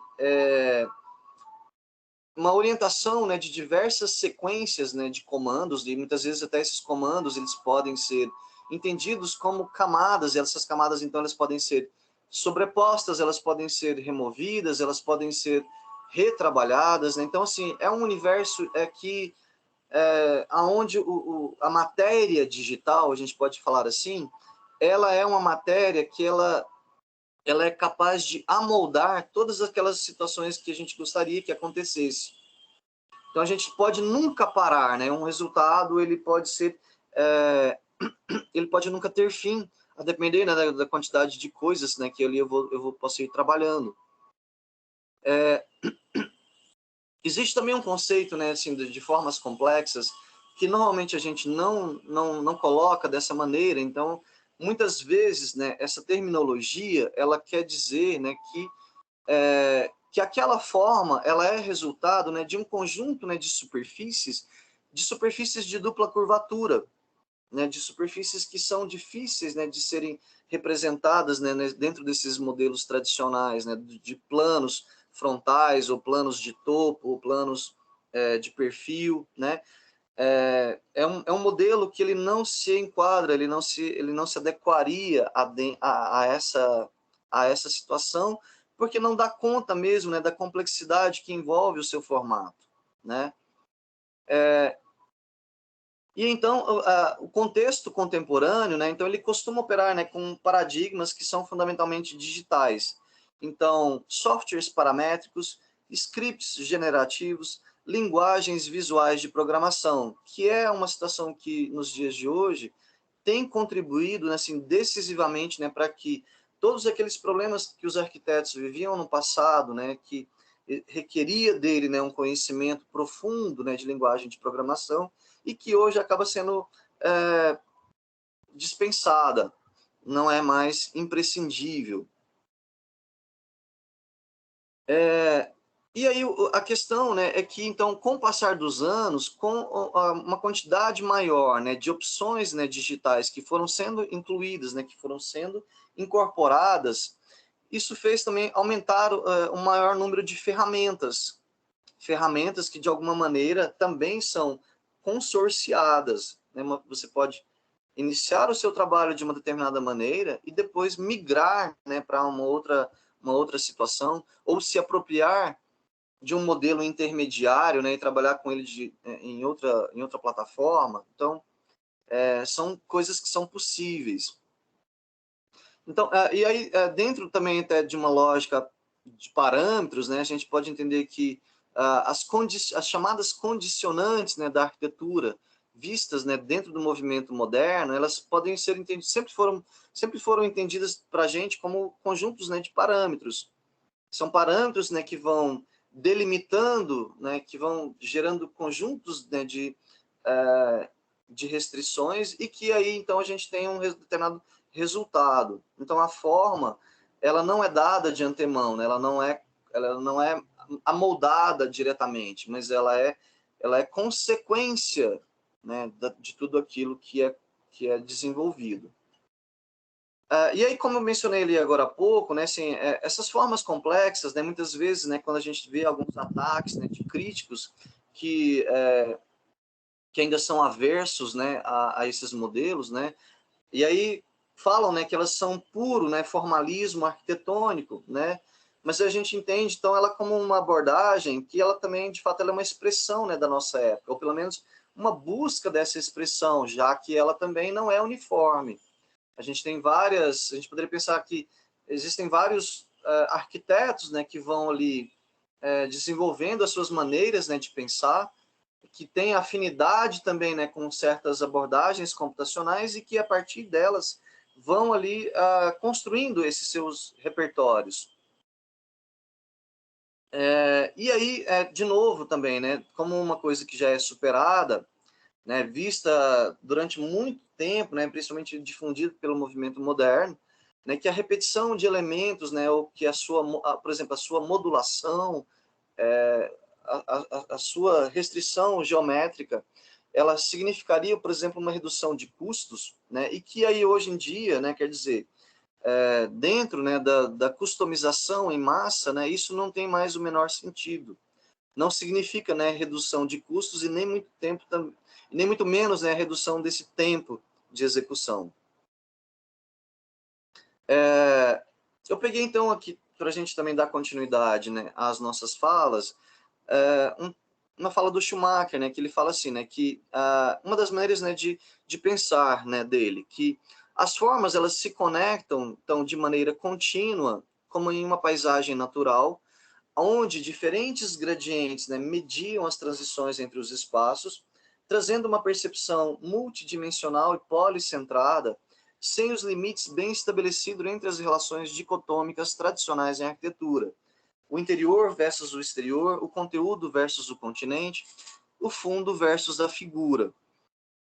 uma orientação, né, de diversas sequências, né, de comandos, e muitas vezes até esses comandos eles podem ser entendidos como camadas, e essas camadas, então, elas podem ser sobrepostas, elas podem ser removidas, elas podem ser retrabalhadas, né? Então, assim, é um universo que aonde a matéria digital, a gente pode falar assim, ela é uma matéria que ela é capaz de amoldar todas aquelas situações que a gente gostaria que acontecesse. Então, a gente pode nunca parar, né? Um resultado, ele pode ser, ele pode nunca ter fim, a depender, né, da quantidade de coisas, né, que ali posso ir trabalhando. Existe também um conceito, né, assim, de formas complexas, que normalmente a gente não coloca dessa maneira. Então, muitas vezes, né, essa terminologia, ela quer dizer, né, que aquela forma, ela é resultado, né, de um conjunto, né, de superfícies de dupla curvatura, né, de superfícies que são difíceis, né, de serem representadas, né, dentro desses modelos tradicionais, né, de planos frontais, ou planos de topo, ou planos de perfil, né? É um modelo que ele não se enquadra, ele não se adequaria a essa situação, porque não dá conta mesmo, né, da complexidade que envolve o seu formato, né? E então, o contexto contemporâneo, né, então ele costuma operar, né, com paradigmas que são fundamentalmente digitais. Então, softwares paramétricos, scripts generativos, linguagens visuais de programação, que é uma situação que, nos dias de hoje, tem contribuído, né, assim, decisivamente, né, para que todos aqueles problemas que os arquitetos viviam no passado, né, que requeria dele, né, um conhecimento profundo, né, de linguagem de programação, e que hoje acaba sendo dispensada, não é mais imprescindível. E aí a questão, né, é que, então, com o passar dos anos, com uma quantidade maior, né, de opções, né, digitais que foram sendo incluídas, né, que foram sendo incorporadas, isso fez também aumentar o maior número de ferramentas que, de alguma maneira, também são consorciadas, né? Você pode iniciar o seu trabalho de uma determinada maneira e depois migrar, né, para uma outra situação, ou se apropriar de um modelo intermediário, né, e trabalhar com ele em outra plataforma. Então, são coisas que são possíveis. Então, e aí, dentro também até de uma lógica de parâmetros, né, a gente pode entender que as chamadas condicionantes, né, da arquitetura, vistas, né, dentro do movimento moderno, elas podem ser entendidas, sempre foram entendidas para a gente como conjuntos, né, de parâmetros. São parâmetros, né, que vão delimitando, né, que vão gerando conjuntos, né, de restrições, e que aí, então, a gente tem um determinado resultado. Então, a forma, ela não é dada de antemão, né? Ela não é amoldada diretamente, mas ela é consequência, né, de tudo aquilo que é desenvolvido. E aí, como eu mencionei ali agora há pouco, né, assim, essas formas complexas, né, muitas vezes, né, quando a gente vê alguns ataques, né, de críticos que ainda são aversos, né, a esses modelos, né, e aí falam, né, que elas são puro, né, formalismo arquitetônico, né, mas a gente entende, então, ela como uma abordagem que ela também, de fato, ela é uma expressão, né, da nossa época, ou pelo menos uma busca dessa expressão, já que ela também não é uniforme. A gente tem várias, a gente poderia pensar que existem vários arquitetos, né, que vão ali desenvolvendo as suas maneiras, né, de pensar, que têm afinidade também, né, com certas abordagens computacionais e que a partir delas vão ali construindo esses seus repertórios. E aí, de novo também, né, como uma coisa que já é superada, né, vista durante muito tempo, né, principalmente difundida pelo movimento moderno, né, que a repetição de elementos, né, ou que por exemplo, a sua modulação, a sua restrição geométrica, ela significaria, por exemplo, uma redução de custos, né, e que aí hoje em dia, né, quer dizer, dentro, né, da customização em massa, né, isso não tem mais o menor sentido. Não significa, né, redução de custos e nem muito tempo, nem muito menos, né, redução desse tempo de execução. Eu peguei então aqui para a gente também dar continuidade, né, às nossas falas, uma fala do Schumacher, né, que ele fala assim, né, que uma das maneiras, né, de pensar, né, dele, que as formas elas se conectam então de maneira contínua, como em uma paisagem natural, onde diferentes gradientes, né, mediam as transições entre os espaços, trazendo uma percepção multidimensional e policentrada, sem os limites bem estabelecidos entre as relações dicotômicas tradicionais em arquitetura. O interior versus o exterior, o conteúdo versus o continente, o fundo versus a figura.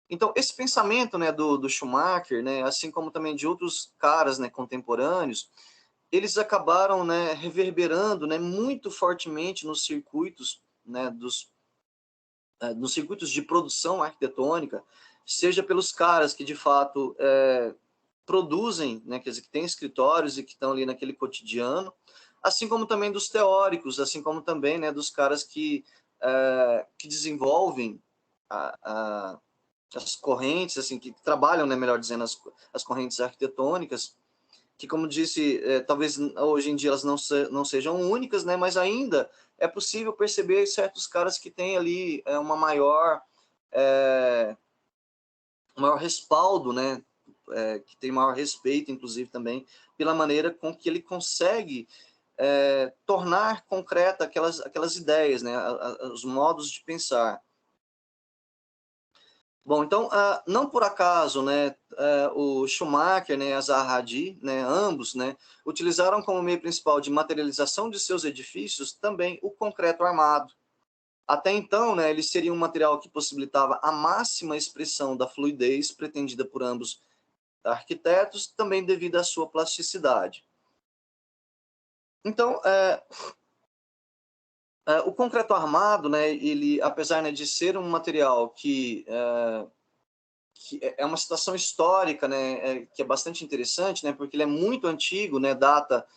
Então, esse pensamento, né, do Schumacher, né, assim como também de outros caras, né, contemporâneos, eles acabaram, né, reverberando, né, muito fortemente nos circuitos, né, nos circuitos de produção arquitetônica, seja pelos caras que de fato produzem, né, quer dizer, que têm escritórios e que estão ali naquele cotidiano, assim como também dos teóricos, assim como também, né, dos caras que desenvolvem as correntes, assim, que trabalham, né, melhor dizendo, as correntes arquitetônicas, que, como disse, talvez hoje em dia elas não sejam únicas, né, mas ainda é possível perceber certos caras que têm ali um maior respaldo, né, que tem maior respeito, inclusive, também, pela maneira com que ele consegue tornar concreta aquelas ideias, né, os modos de pensar. Bom, então, não por acaso, né, o Schumacher, né, a Zaha Hadid, né, ambos, né, utilizaram como meio principal de materialização de seus edifícios também o concreto armado. Até então, né, ele seria um material que possibilitava a máxima expressão da fluidez pretendida por ambos arquitetos, também devido à sua plasticidade. Então, o concreto armado, né, ele, apesar, né, de ser um material que é uma situação histórica, né, que é bastante interessante, né, porque ele é muito antigo, né, data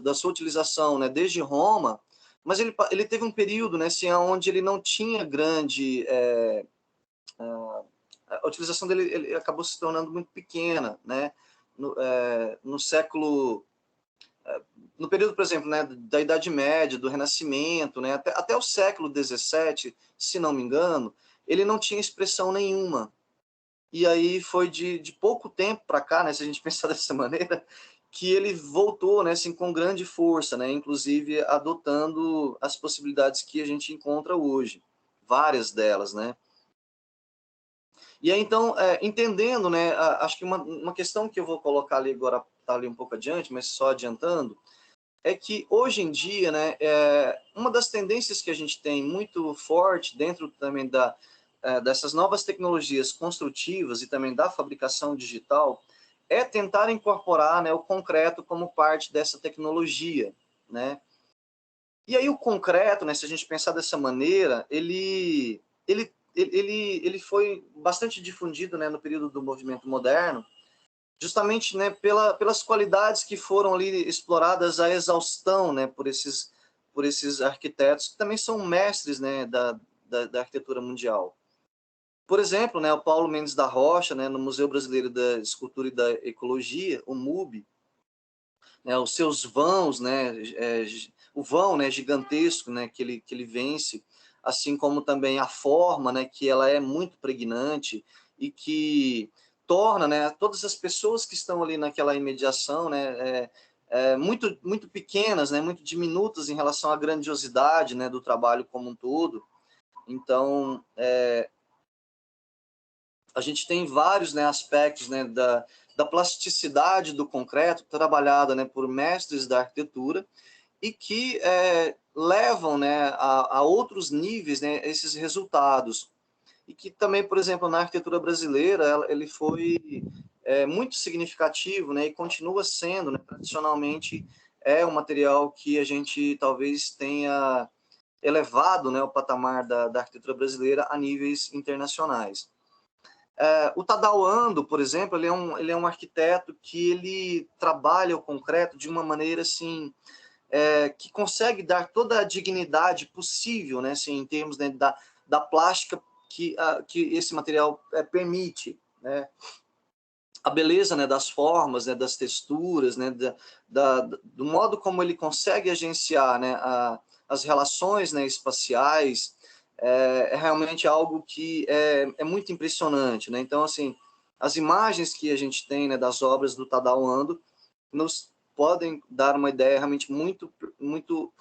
da sua utilização, né, desde Roma, mas ele teve um período, né, assim, onde ele não tinha grande a utilização dele ele acabou se tornando muito pequena, né, no século no período, por exemplo, né, da Idade Média, do Renascimento, né, até o século XVII, se não me engano, ele não tinha expressão nenhuma. E aí foi de pouco tempo para cá, né, se a gente pensar dessa maneira, que ele voltou, né, assim, com grande força, né, inclusive adotando as possibilidades que a gente encontra hoje, várias delas, né. E aí, então, entendendo, né, acho que uma questão que eu vou colocar ali agora, tá ali um pouco adiante, mas só adiantando, é que hoje em dia, né, uma das tendências que a gente tem muito forte dentro também dessas novas tecnologias construtivas e também da fabricação digital é tentar incorporar, né, o concreto como parte dessa tecnologia, né? E aí o concreto, né, se a gente pensar dessa maneira, ele foi bastante difundido, né, no período do movimento moderno, justamente, né, pelas qualidades que foram ali exploradas à exaustão, né, por esses arquitetos que também são mestres, né, da arquitetura mundial. Por exemplo, né, o Paulo Mendes da Rocha, né, no Museu Brasileiro da Escultura e da Ecologia, o MUB, né, os seus vãos, né, o vão, né, gigantesco, né, que ele vence, assim como também a forma, né, que ela é muito pregnante e que torna, né, todas as pessoas que estão ali naquela imediação, né, muito pequenas, né, muito diminutas em relação à grandiosidade, né, do trabalho como um todo. Então, a gente tem vários, né, aspectos, né, da plasticidade do concreto, trabalhada, né, por mestres da arquitetura, e que levam, né, a outros níveis, né, esses resultados. E que também, por exemplo, na arquitetura brasileira, ele foi muito significativo, né, e continua sendo, né, tradicionalmente, um material que a gente talvez tenha elevado, né, o patamar da arquitetura brasileira a níveis internacionais. O Tadao Ando, por exemplo, ele é um arquiteto que ele trabalha o concreto de uma maneira assim, que consegue dar toda a dignidade possível, né, assim, em termos, né, da plástica que esse material permite, né? A beleza, né, das formas, né, das texturas, né, do modo como ele consegue agenciar, né, as relações, né, espaciais, realmente algo que é muito impressionante, né? Então, assim, as imagens que a gente tem, né, das obras do Tadao Ando nos podem dar uma ideia realmente muito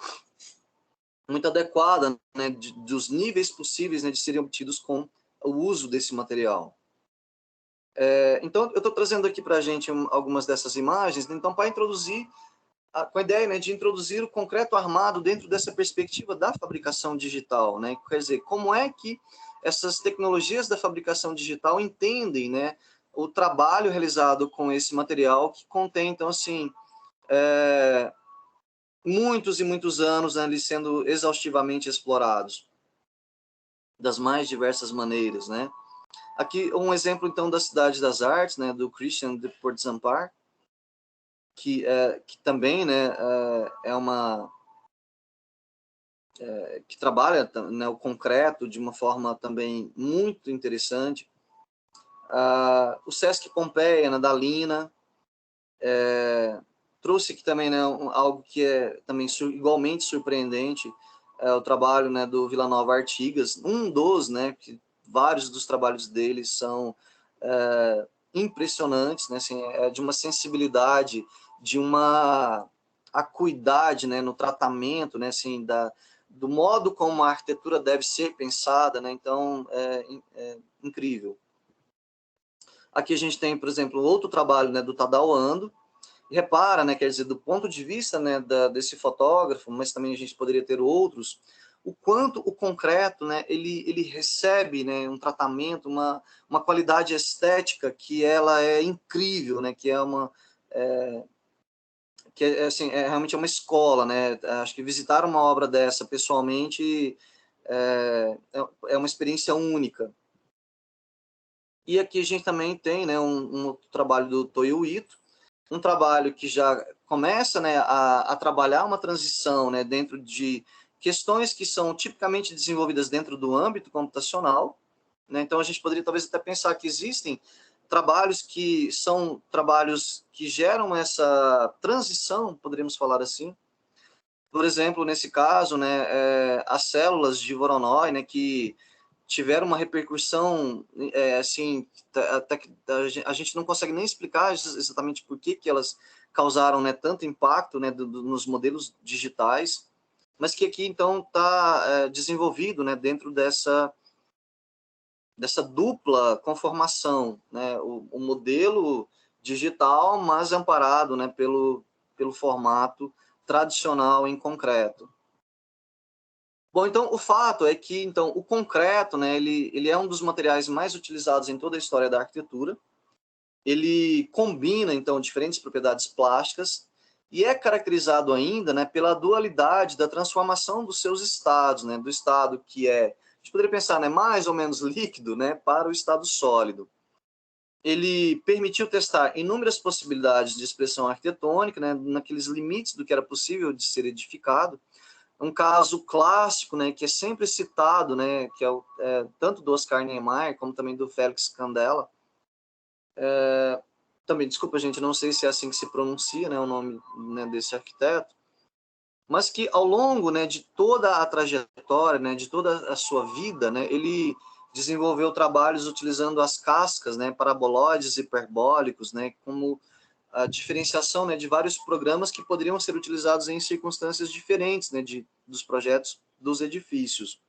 adequada, né, dos níveis possíveis, né, de serem obtidos com o uso desse material. Então, eu estou trazendo aqui para a gente algumas dessas imagens, então, para introduzir, com a ideia, né, de introduzir o concreto armado dentro dessa perspectiva da fabricação digital, né? Quer dizer, como é que essas tecnologias da fabricação digital entendem, né, o trabalho realizado com esse material que contém, então, assim, muitos e muitos anos, né, ali sendo exaustivamente explorados das mais diversas maneiras, né? Aqui um exemplo, então, da Cidade das Artes, né, do Christian de Portzamparc, que também, né, que trabalha, né, o concreto de uma forma também muito interessante. O Sesc Pompeia, né, da Lina, trouxe aqui também, né, algo que é também igualmente surpreendente, o trabalho, né, do Vila Nova Artigas, né, que vários dos trabalhos dele são impressionantes, né, assim, de uma sensibilidade, de uma acuidade, né, no tratamento, né, assim, do modo como a arquitetura deve ser pensada, né, então é incrível. Aqui a gente tem, por exemplo, outro trabalho, né, do Tadao Ando. Repara, né, quer dizer, do ponto de vista, né, desse fotógrafo, mas também a gente poderia ter outros, o quanto o concreto, né, ele recebe, né, um tratamento, uma qualidade estética que ela é incrível, né, que assim, realmente uma escola, né? Acho que visitar uma obra dessa pessoalmente é uma experiência única. E aqui a gente também tem, né, um outro trabalho do Toyo Ito, um trabalho que já começa, né, a trabalhar uma transição, né, dentro de questões que são tipicamente desenvolvidas dentro do âmbito computacional, né? Então a gente poderia talvez até pensar que existem trabalhos que são trabalhos que geram essa transição, poderíamos falar assim. Por exemplo, nesse caso, né, as células de Voronoi, né, que tiveram uma repercussão, assim, até que a gente não consegue nem explicar exatamente por que elas causaram, né, tanto impacto, né, nos modelos digitais, mas que aqui, então, está desenvolvido, né, dentro dessa dupla conformação, né, o modelo digital, mas amparado, né, pelo formato tradicional em concreto. Bom, então, o fato é que, então, o concreto, né, ele é um dos materiais mais utilizados em toda a história da arquitetura. Ele combina, então, diferentes propriedades plásticas e é caracterizado ainda, né, pela dualidade da transformação dos seus estados, né, do estado que a gente poderia pensar, né, mais ou menos líquido, né, para o estado sólido. Ele permitiu testar inúmeras possibilidades de expressão arquitetônica, né, naqueles limites do que era possível de ser edificado. Um caso clássico, né, que é sempre citado, né, que é tanto do Oscar Niemeyer como também do Félix Candela. Também, desculpa, gente, não sei se é assim que se pronuncia, né, o nome, né, desse arquiteto, mas que ao longo, né, de toda a trajetória, né, de toda a sua vida, né, ele desenvolveu trabalhos utilizando as cascas, né, paraboloides e hiperbólicos, né, como a diferenciação, né, de vários programas que poderiam ser utilizados em circunstâncias diferentes, né, dos projetos dos edifícios.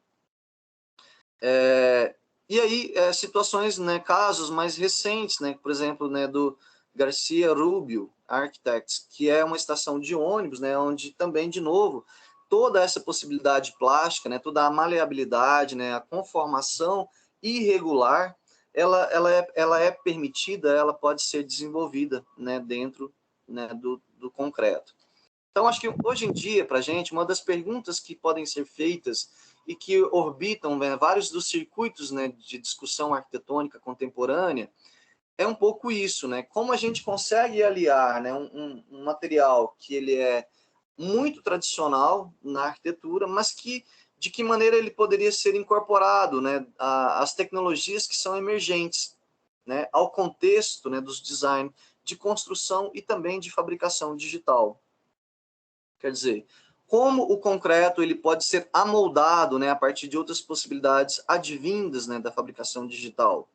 E aí, situações, né, casos mais recentes, né, por exemplo, né, do Garcia Rubio Architects, que é uma estação de ônibus, né, onde também, de novo, toda essa possibilidade plástica, né, toda a maleabilidade, né, a conformação irregular, ela é permitida, ela pode ser desenvolvida, né, dentro, né, do concreto. Então, acho que hoje em dia, para a gente, uma das perguntas que podem ser feitas e que orbitam, né, vários dos circuitos, né, de discussão arquitetônica contemporânea é um pouco isso, né? Como a gente consegue aliar, né, um material que ele é muito tradicional na arquitetura, mas que de que maneira ele poderia ser incorporado, né, às tecnologias que são emergentes, né, ao contexto, né, dos design de construção e também de fabricação digital. Quer dizer, como o concreto ele pode ser amoldado, né, a partir de outras possibilidades advindas, né, da fabricação digital?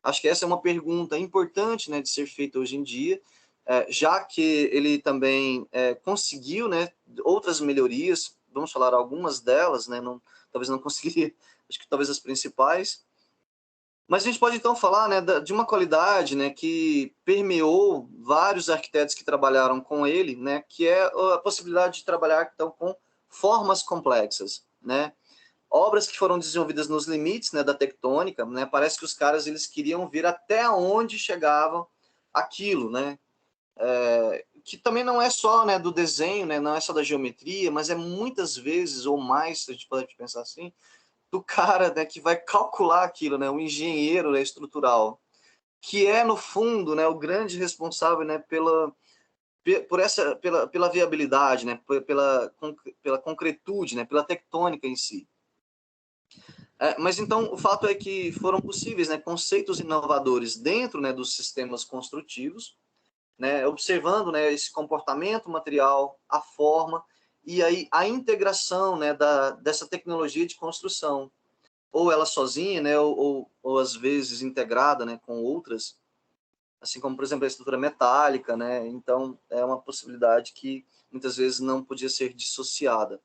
Acho que essa é uma pergunta importante, né, de ser feita hoje em dia, já que ele também conseguiu, né, outras melhorias, vamos falar algumas delas, né, talvez não conseguiria, acho que talvez as principais, mas a gente pode então falar, né, de uma qualidade, né, que permeou vários arquitetos que trabalharam com ele, né, que é a possibilidade de trabalhar então com formas complexas, né? Obras que foram desenvolvidas nos limites, né, da tectônica, né? Parece que os caras eles queriam ver até onde chegava aquilo, né? Que também não é só, né, do desenho, né, não é só da geometria, mas é muitas vezes ou mais, se a gente pode pensar assim, do cara, né, que vai calcular aquilo, né, o engenheiro, né, estrutural, que é no fundo, né, o grande responsável, né, pela viabilidade, né, pela concretude, né, pela tectônica em si. Mas então o fato é que foram possíveis, né, conceitos inovadores dentro, né, dos sistemas construtivos, né, observando, né, esse comportamento material, a forma e aí a integração, né, dessa tecnologia de construção, ou ela sozinha, né, ou às vezes integrada, né, com outras, assim como, por exemplo, a estrutura metálica, né, então é uma possibilidade que muitas vezes não podia ser dissociada.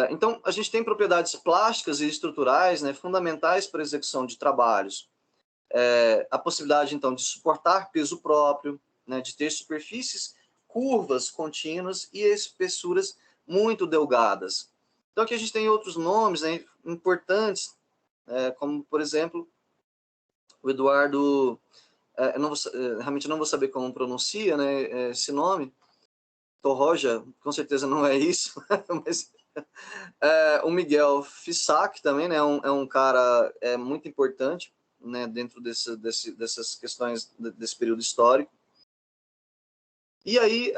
Então, a gente tem propriedades plásticas e estruturais, né, fundamentais para a execução de trabalhos. A possibilidade, então, de suportar peso próprio, né, de ter superfícies curvas contínuas e espessuras muito delgadas. Então, aqui a gente tem outros nomes, né, importantes, como, por exemplo, o Eduardo, realmente não vou saber como pronuncia, né, esse nome, Torroja, com certeza não é isso, mas o Miguel Fissac também, né, é um cara muito importante, né, dentro dessas questões desse período histórico. E aí,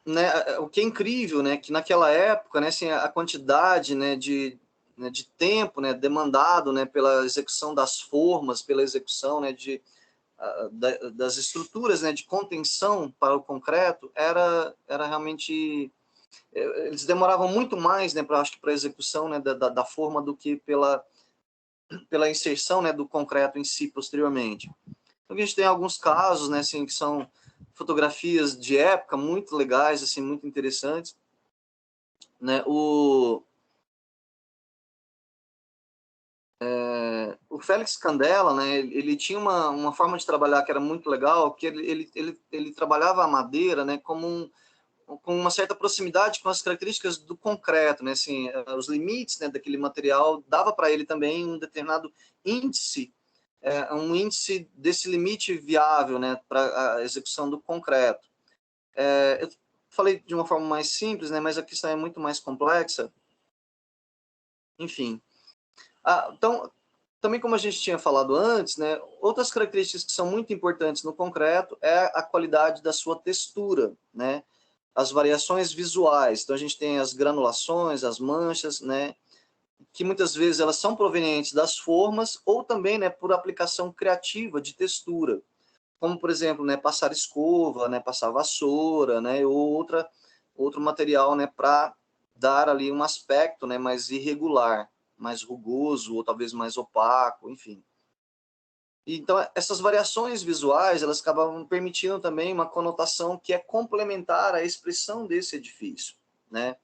né, o que é incrível, né, que naquela época, né, assim, a quantidade, né, de tempo, né, demandado, né, pela execução das formas, pela execução, né, das estruturas, né, de contenção para o concreto, era realmente eles demoravam muito mais, né, acho que para a execução, né, da forma do que pela inserção, né, do concreto em si posteriormente. Então a gente tem alguns casos, né, assim, que são fotografias de época muito legais, assim, muito interessantes, né? O Félix Candela, né, ele tinha uma forma de trabalhar que era muito legal, que ele trabalhava a madeira, né, com uma certa proximidade com as características do concreto, né, assim, os limites, né, daquele material, dava para ele também um determinado índice, um índice desse limite viável, né, para a execução do concreto. Eu falei de uma forma mais simples, né, mas a questão é muito mais complexa. Enfim. Então, também como a gente tinha falado antes, né, outras características que são muito importantes no concreto é a qualidade da sua textura, né, as variações visuais. Então, a gente tem as granulações, as manchas, né, que muitas vezes elas são provenientes das formas ou também, né, por aplicação criativa de textura, como, por exemplo, né, passar escova, né, passar vassoura, né, ou outro material, né, para dar ali um aspecto, né, mais irregular. mais rugoso, ou talvez mais opaco, enfim. Então, essas variações visuais, elas acabam permitindo também uma conotação que é complementar à expressão desse edifício, né?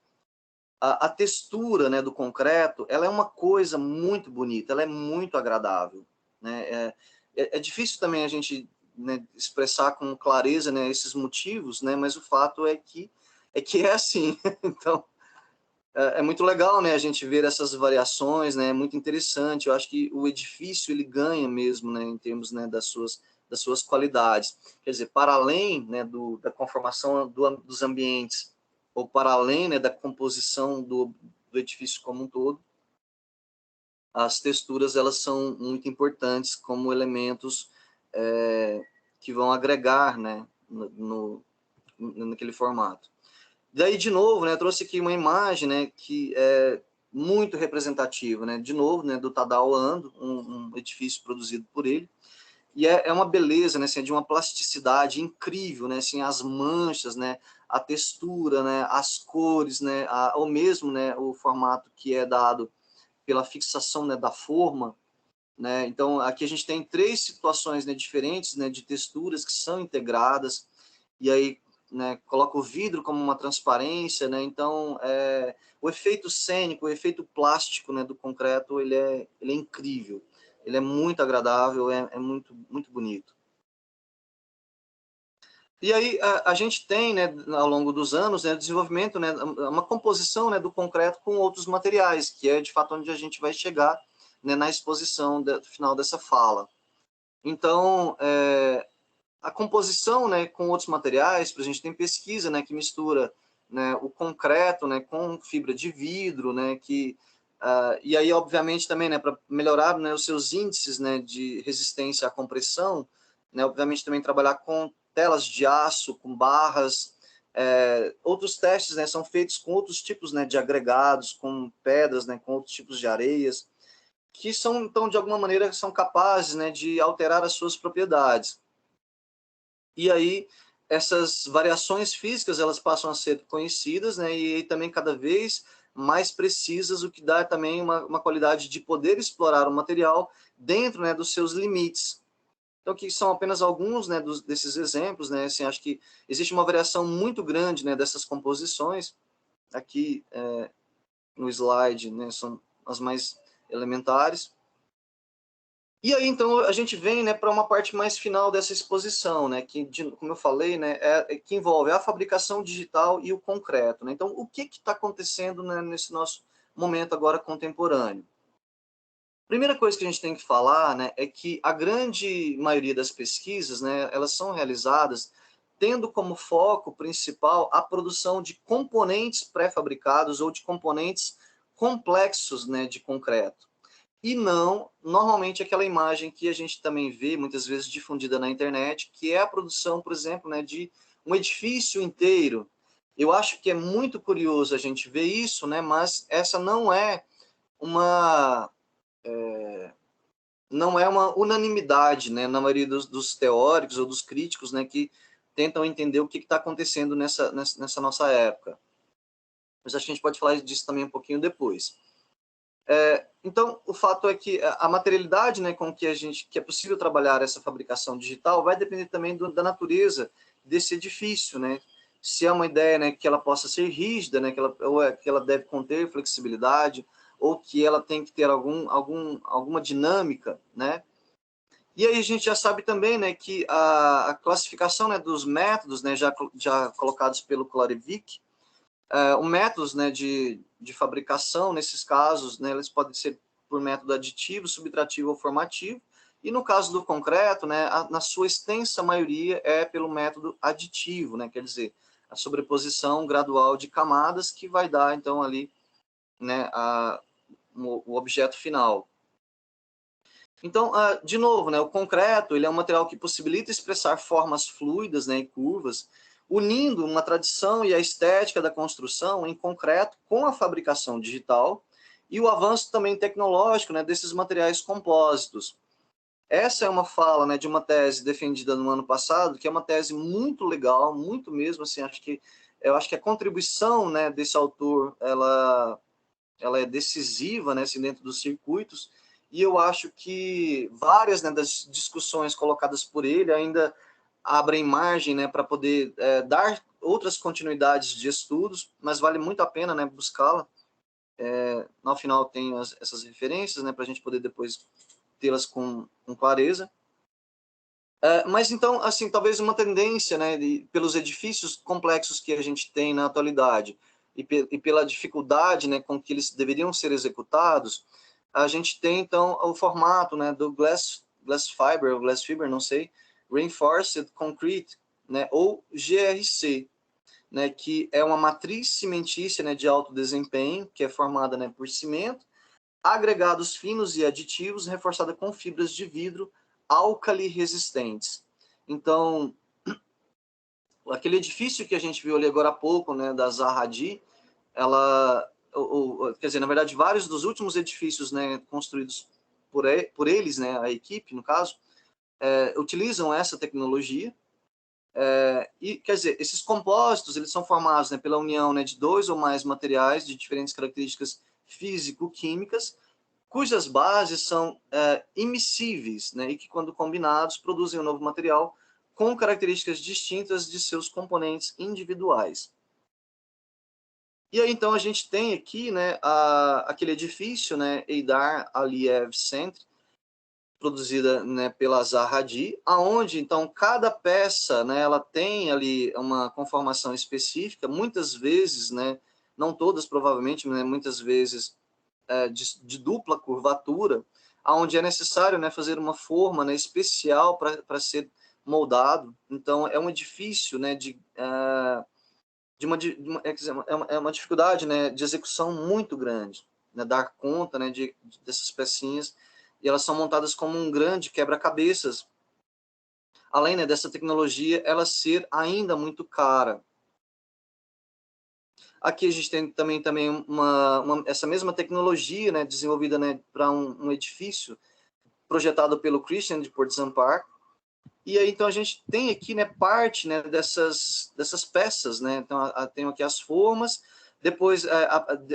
A textura, né, do concreto, ela é uma coisa muito bonita, ela é muito agradável, né? É difícil também a gente, né, expressar com clareza, né, esses motivos, né? Mas o fato é assim. Então, é muito legal, né, a gente ver essas variações, né? É muito interessante. Eu acho que o edifício ele ganha mesmo, né, em termos, né, das suas qualidades. Quer dizer, para além, né, da conformação dos ambientes, ou para além, né, da composição do edifício como um todo, as texturas elas são muito importantes como elementos que vão agregar, né, naquele formato. Daí, de novo, né, eu trouxe aqui uma imagem, né, que é muito representativa, né, de novo, né, do Tadao Ando, um edifício produzido por ele, e é uma beleza, né, assim, de uma plasticidade incrível, né, assim, as manchas, né, a textura, né, as cores, né, ou mesmo, né, o formato que é dado pela fixação, né, da forma, né. Então aqui a gente tem três situações, né, diferentes, né, de texturas que são integradas, e aí, né, coloca o vidro como uma transparência, né. Então o efeito cênico, o efeito plástico, né, do concreto, ele é incrível, ele é muito agradável, é muito muito bonito. E aí a gente tem, né, ao longo dos anos, né, desenvolvimento, né, uma composição, né, do concreto com outros materiais, que é de fato onde a gente vai chegar, né, na exposição do final dessa fala. Então, a composição, né, com outros materiais, a gente tem pesquisa, né, que mistura, né, o concreto, né, com fibra de vidro, né, e aí obviamente também, né, para melhorar, né, os seus índices, né, de resistência à compressão, né, obviamente também trabalhar com telas de aço, com barras. Outros testes, né, são feitos com outros tipos, né, de agregados, com pedras, né, com outros tipos de areias, que são, então, de alguma maneira, são capazes, né, de alterar as suas propriedades. E aí, essas variações físicas, elas passam a ser conhecidas, né, e também cada vez mais precisas, o que dá também uma qualidade de poder explorar o material dentro, né, dos seus limites. Então, aqui são apenas alguns, né, desses exemplos, né, assim, acho que existe uma variação muito grande, né, dessas composições. Aqui no slide, né, são as mais elementares. E aí, então, a gente vem, né, para uma parte mais final dessa exposição, né, que, como eu falei, né, que envolve a fabricação digital e o concreto, né? Então, o que está acontecendo, né, nesse nosso momento agora contemporâneo? Primeira coisa que a gente tem que falar, né, é que a grande maioria das pesquisas, né, elas são realizadas tendo como foco principal a produção de componentes pré-fabricados ou de componentes complexos, né, de concreto. E não, normalmente, aquela imagem que a gente também vê, muitas vezes difundida na internet, que é a produção, por exemplo, né, de um edifício inteiro. Eu acho que é muito curioso a gente ver isso, né, mas essa uma, não é uma unanimidade, né, na maioria dos teóricos ou dos críticos, né, que tentam entender o que está acontecendo nessa nossa época. Mas acho que a gente pode falar disso também um pouquinho depois. Então, o fato é que a materialidade, né, com que é possível trabalhar essa fabricação digital vai depender também da natureza desse edifício, né? Se é uma ideia, né, que ela possa ser rígida, né, que ela deve conter flexibilidade, ou que ela tem que ter alguma dinâmica, né? E aí a gente já sabe também, né, que a classificação, né, dos métodos, né, já colocados pelo Clarevik, os métodos, né, de fabricação, nesses casos, né, eles podem ser por método aditivo, subtrativo ou formativo, e no caso do concreto, né, na sua extensa maioria é pelo método aditivo, né, quer dizer, a sobreposição gradual de camadas que vai dar, então, ali, né, o objeto final. Então, de novo, né, o concreto ele é um material que possibilita expressar formas fluidas, né, e curvas, unindo uma tradição e a estética da construção em concreto com a fabricação digital e o avanço também tecnológico, né, desses materiais compósitos. Essa é uma fala, né, de uma tese defendida no ano passado, que é uma tese muito legal, muito mesmo, assim, eu acho que a contribuição, né, desse autor, ela ela é decisiva, né, assim, dentro dos circuitos, e eu acho que várias, né, das discussões colocadas por ele ainda abrem margem, né, para poder dar outras continuidades de estudos, mas vale muito a pena, né, buscá-la. No final tem essas referências, né, para a gente poder depois tê-las com clareza. Mas então, assim, talvez uma tendência, né, pelos edifícios complexos que a gente tem na atualidade e pela dificuldade, né, com que eles deveriam ser executados, a gente tem então o formato, né, do glass fiber, não sei, Reinforced Concrete, né, ou GRC, né, que é uma matriz cimentícia, né, de alto desempenho, que é formada, né, por cimento, agregados finos e aditivos, reforçada com fibras de vidro álcali resistentes. Então, aquele edifício que a gente viu ali agora há pouco, né, da Zaha Hadid, quer dizer, na verdade, vários dos últimos edifícios, né, construídos por eles, né, a equipe, no caso, utilizam essa tecnologia. E, quer dizer, esses compósitos, eles são formados, né, pela união, né, de dois ou mais materiais de diferentes características físico-químicas, cujas bases são imissíveis, né, e que, quando combinados, produzem um novo material com características distintas de seus componentes individuais. E aí, então, a gente tem aqui, né, aquele edifício, né, Eidar Aliyev Center, produzida, né, pela Zaha Hadid, aonde, então, cada peça, né, ela tem ali uma conformação específica, muitas vezes, né, não todas, provavelmente, né, muitas vezes de dupla curvatura, onde é necessário, né, fazer uma forma, né, especial para ser moldado. Então, é um edifício, né, é uma dificuldade, né, de execução muito grande, né, dar conta, né, dessas pecinhas, e elas são montadas como um grande quebra-cabeças. Além, né, dessa tecnologia, ela ser ainda muito cara. Aqui a gente tem também essa mesma tecnologia, né, desenvolvida, né, para um edifício projetado pelo Christian de Port Desampar. E aí, então, a gente tem aqui, né, parte, né, dessas peças, né? Então, tenho aqui as formas, depois,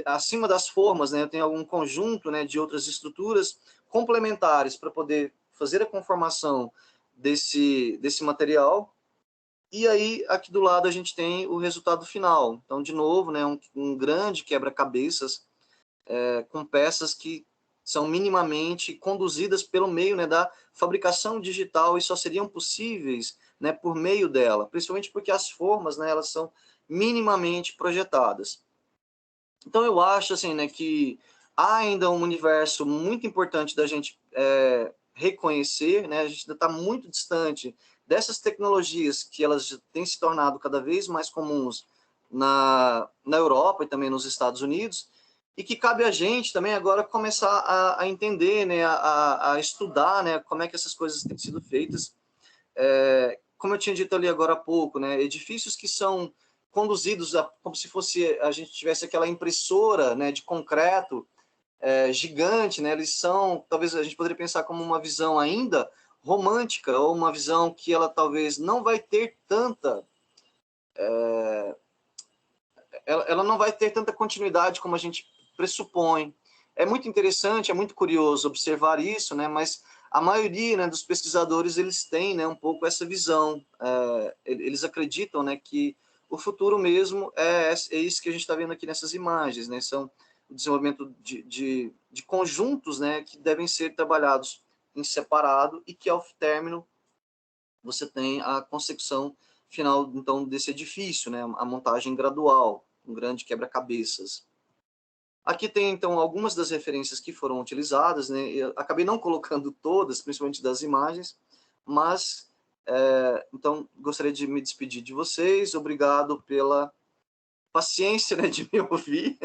acima das formas, né, eu tenho algum conjunto, né, de outras estruturas complementares para poder fazer a conformação desse material. E aí, aqui do lado, a gente tem o resultado final. Então, de novo, né, um grande quebra-cabeças com peças que são minimamente conduzidas pelo meio, né, da fabricação digital e só seriam possíveis, né, por meio dela, principalmente porque as formas, né, elas são minimamente projetadas. Então, eu acho assim, né, que há ainda um universo muito importante da gente reconhecer, né, a gente ainda está muito distante dessas tecnologias que elas têm se tornado cada vez mais comuns na Europa e também nos Estados Unidos, e que cabe a gente também agora começar a entender, né, a estudar, né, como é que essas coisas têm sido feitas. Como eu tinha dito ali agora há pouco, né, edifícios que são conduzidos como se fosse a gente tivesse aquela impressora, né, de concreto gigante, né, eles são, talvez a gente poderia pensar como uma visão ainda romântica, ou uma visão que ela talvez não vai ter tanta ela não vai ter tanta continuidade como a gente pressupõe. É muito interessante, é muito curioso observar isso, né? Mas a maioria, né, dos pesquisadores, eles têm, né, um pouco essa visão. Eles acreditam, né, que o futuro mesmo é isso que a gente está vendo aqui nessas imagens, né? São o desenvolvimento de conjuntos, né, que devem ser trabalhados em separado e que, ao término, você tem a concepção final, então, desse edifício, né? A montagem gradual, um grande quebra-cabeças. Aqui tem, então, algumas das referências que foram utilizadas, né? Eu acabei não colocando todas, principalmente das imagens, mas, então, gostaria de me despedir de vocês. Obrigado pela paciência, né, de me ouvir.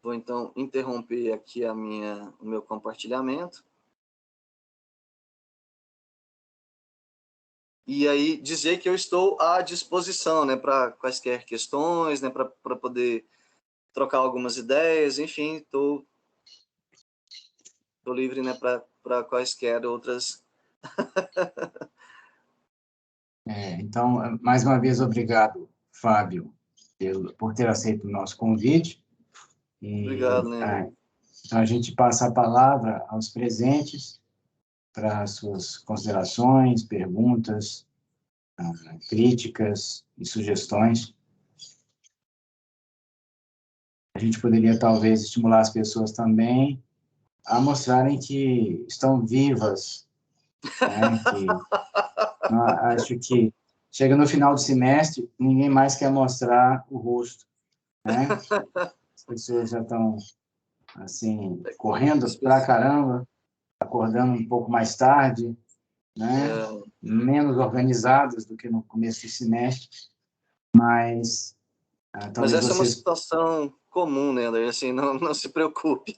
Vou, então, interromper aqui o meu compartilhamento. E aí dizer que eu estou à disposição, né, para quaisquer questões, né, para poder trocar algumas ideias, enfim, estou livre, né, para quaisquer outras. Então, mais uma vez, obrigado, Fábio, por ter aceito o nosso convite. Obrigado, né? Então, a gente passa a palavra aos presentes para as suas considerações, perguntas, críticas e sugestões. A gente poderia, talvez, estimular as pessoas também a mostrarem que estão vivas, né? Acho que chega no final do semestre, ninguém mais quer mostrar o rosto, né? As pessoas já estão, assim, correndo pra caramba, acordando um pouco mais tarde, né? Menos organizadas do que no começo do semestre, mas Mas talvez essa é uma vocês... situação comum, né, André? Assim, não se preocupe.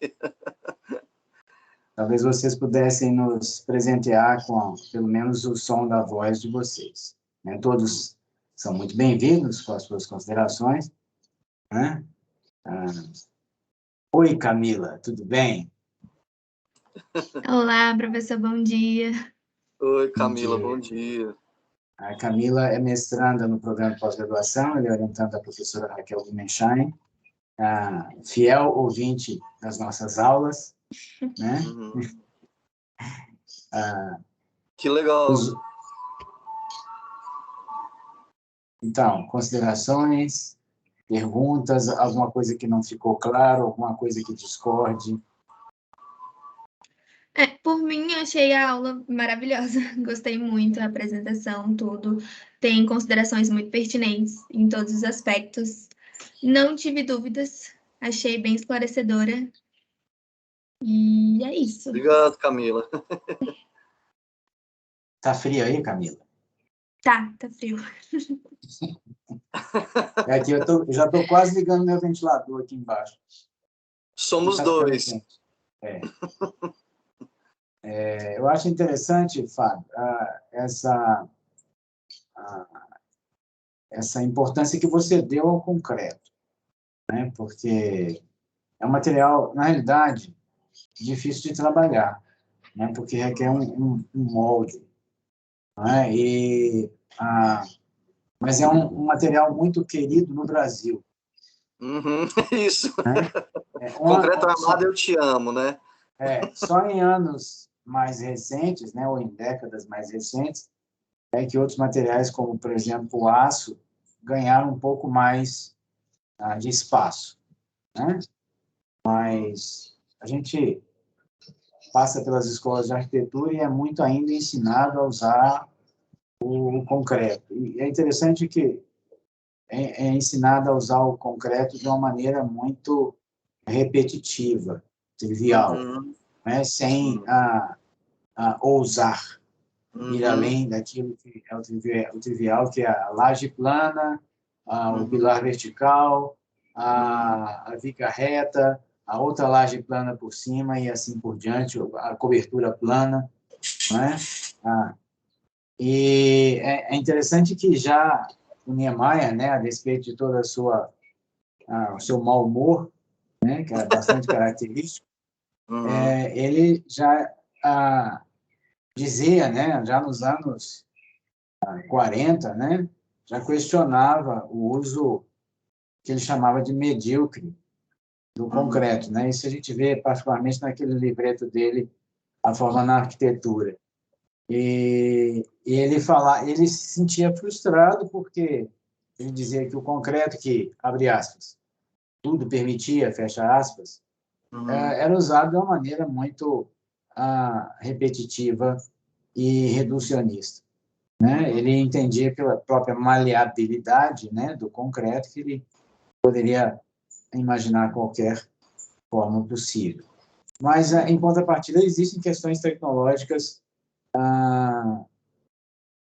Talvez vocês pudessem nos presentear com, pelo menos, o som da voz de vocês, né? Todos são muito bem-vindos com as suas considerações, né? Oi, Camila, tudo bem? Olá, professor, bom dia. Oi, Bom Camila, dia. bom dia. A Camila é mestranda no programa de pós-graduação, ele é orientando da professora Raquel Gumenschein, fiel ouvinte das nossas aulas, né? Que legal. Então, considerações, perguntas, alguma coisa que não ficou claro, alguma coisa que discorde? Por mim, achei a aula maravilhosa. Gostei muito da apresentação, tudo. Tem considerações muito pertinentes em todos os aspectos. Não tive dúvidas, achei bem esclarecedora. E é isso. Obrigado, Camila. Tá frio aí, Camila? Tá frio. Aqui eu já estou quase ligando meu ventilador aqui embaixo. Somos Tá ficando dois. quente. Eu acho interessante, Fábio, essa importância que você deu ao concreto, né? Porque é um material, na realidade, difícil de trabalhar, né? Porque requer um molde, né? Mas é um material muito querido no Brasil. Isso. Né? Concreto armado, eu te amo, né? Só em anos mais recentes, né, ou em décadas mais recentes, é que outros materiais, como, por exemplo, o aço, ganharam um pouco mais de espaço, né? Mas a gente passa pelas escolas de arquitetura e é muito ainda ensinado a usar o concreto. E é interessante que é ensinado a usar o concreto de uma maneira muito repetitiva, trivial, né? Sem ousar ir além daquilo que é o trivial, que é a laje plana, o pilar vertical, a viga reta, a outra laje plana por cima e assim por diante, a cobertura plana, né? E é interessante que já o Niemeyer, né, a despeito de toda o seu mau humor, né, que é bastante característico, ele já dizia, né, já nos anos 40, né, já questionava o uso que ele chamava de medíocre do concreto, né? Isso a gente vê particularmente naquele livreto dele, A Forma na Arquitetura. E ele se sentia frustrado porque ele dizia que o concreto que, abre aspas, tudo permitia, fecha aspas, era usado de uma maneira muito repetitiva e reducionista, né? Ele entendia pela própria maleabilidade, né, do concreto que ele poderia imaginar qualquer forma possível. Mas, em contrapartida, existem questões tecnológicas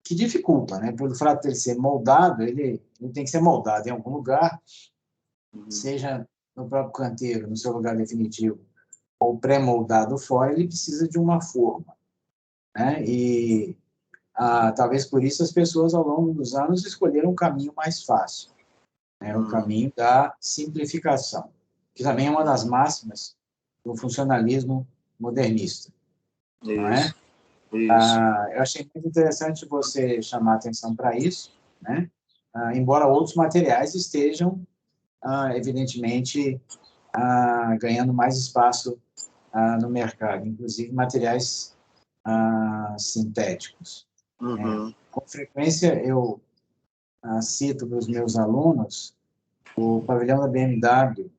que dificultam, né? Pelo fato de ele ser moldado, ele tem que ser moldado em algum lugar, seja no próprio canteiro, no seu lugar definitivo, ou pré-moldado fora, ele precisa de uma forma, né? E talvez por isso as pessoas, ao longo dos anos, escolheram um caminho mais fácil, né? O caminho da simplificação, que também é uma das máximas do funcionalismo modernista, não é? Isso. Eu achei muito interessante você chamar a atenção para isso, né? Embora outros materiais estejam, evidentemente, ganhando mais espaço no mercado, inclusive materiais sintéticos. Uhum. Com frequência, eu cito para os meus alunos o pavilhão da BMW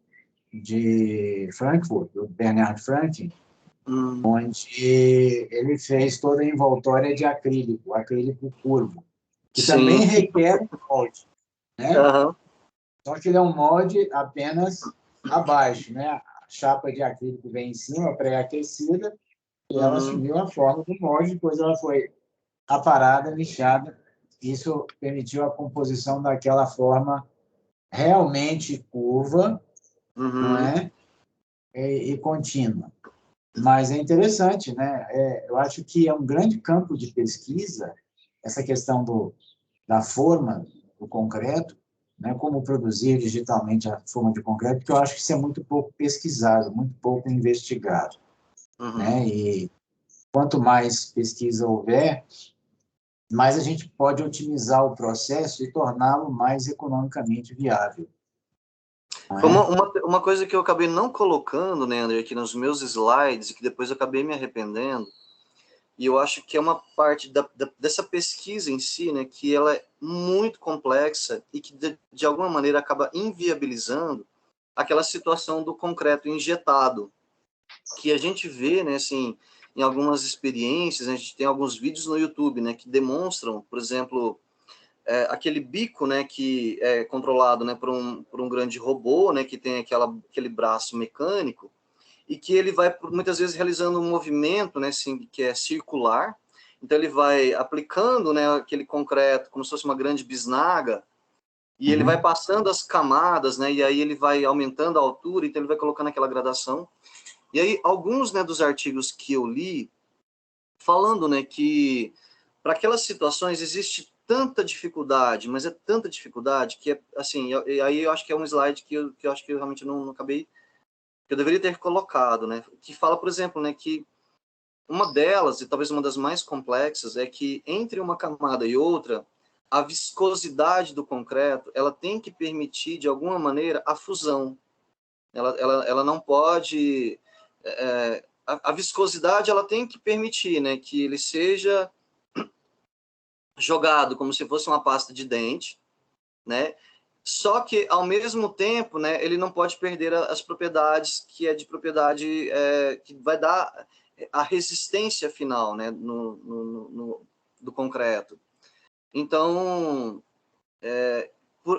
de Frankfurt, do Bernard Franklin, onde ele fez toda a envoltória de acrílico curvo, que também Sim. requer um molde, né? Uhum. Só que ele é um molde apenas abaixo, né? A chapa de acrílico vem em cima, pré-aquecida, e ela Uhum. assumiu a forma do molde, depois ela foi aparada, lixada. Isso permitiu a composição daquela forma realmente curva, não Uhum. é? E contínua. Mas é interessante, né? Eu acho que é um grande campo de pesquisa essa questão da forma do concreto, né? Como produzir digitalmente a forma de concreto, porque eu acho que isso é muito pouco pesquisado, muito pouco investigado, Uhum. né? E quanto mais pesquisa houver, mais a gente pode otimizar o processo e torná-lo mais economicamente viável. Não é? Uma coisa que eu acabei não colocando, né, André, aqui nos meus slides, e que depois eu acabei me arrependendo, e eu acho que é uma parte dessa pesquisa em si, né, que ela é muito complexa e que, de alguma maneira, acaba inviabilizando aquela situação do concreto injetado, que a gente vê, né, assim, em algumas experiências, a gente tem alguns vídeos no YouTube, né, que demonstram, por exemplo, aquele bico, né, que é controlado, né, por um grande robô, né, que tem aquele braço mecânico, e que ele vai, muitas vezes, realizando um movimento, né, assim, que é circular. Então, ele vai aplicando, né, aquele concreto como se fosse uma grande bisnaga, e ele vai passando as camadas, né, e aí ele vai aumentando a altura, então ele vai colocando aquela gradação. E aí, alguns, né, dos artigos que eu li, falando, né, que para aquelas situações existe tanta dificuldade, mas é tanta dificuldade que é assim, e aí eu acho que é um slide que eu acho que eu realmente não acabei, que eu deveria ter colocado, né, que fala, por exemplo, né, que uma delas, e talvez uma das mais complexas, é que entre uma camada e outra, a viscosidade do concreto, ela tem que permitir, de alguma maneira, a fusão. Ela não pode... a viscosidade, ela tem que permitir, né, que ele seja jogado como se fosse uma pasta de dente, né? Só que, ao mesmo tempo, né, ele não pode perder as propriedades que é de propriedade que vai dar a resistência final, né, do concreto. Então,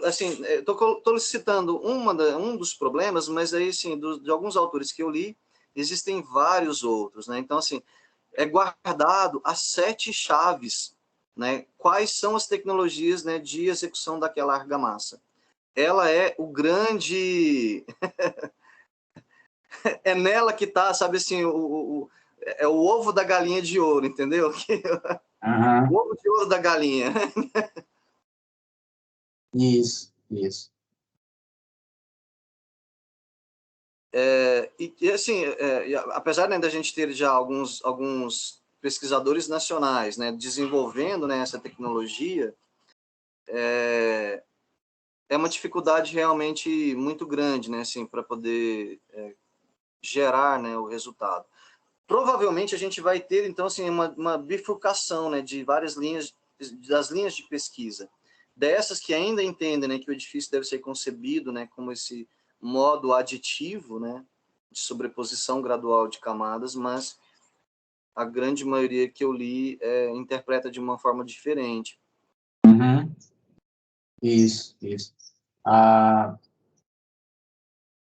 assim, estou citando um dos problemas, mas aí, assim, de alguns autores que eu li, existem vários outros, né? Então, assim, é guardado as 7 chaves, né? Quais são as tecnologias, né, de execução daquela argamassa? Ela é o grande... é nela que está, sabe assim, é o ovo da galinha de ouro, entendeu? O ovo de ouro da galinha. Isso, isso. E assim, apesar, né, da gente ter já alguns pesquisadores nacionais, né, desenvolvendo, né, essa tecnologia, é uma dificuldade realmente muito grande, né, assim, para poder gerar, né, o resultado. Provavelmente a gente vai ter, então, assim, uma bifurcação, né, de várias linhas, das linhas de pesquisa. Dessas que ainda entendem, né, que o edifício deve ser concebido, né, como esse modo aditivo, né, de sobreposição gradual de camadas, mas a grande maioria que eu li interpreta de uma forma diferente. Isso, isso.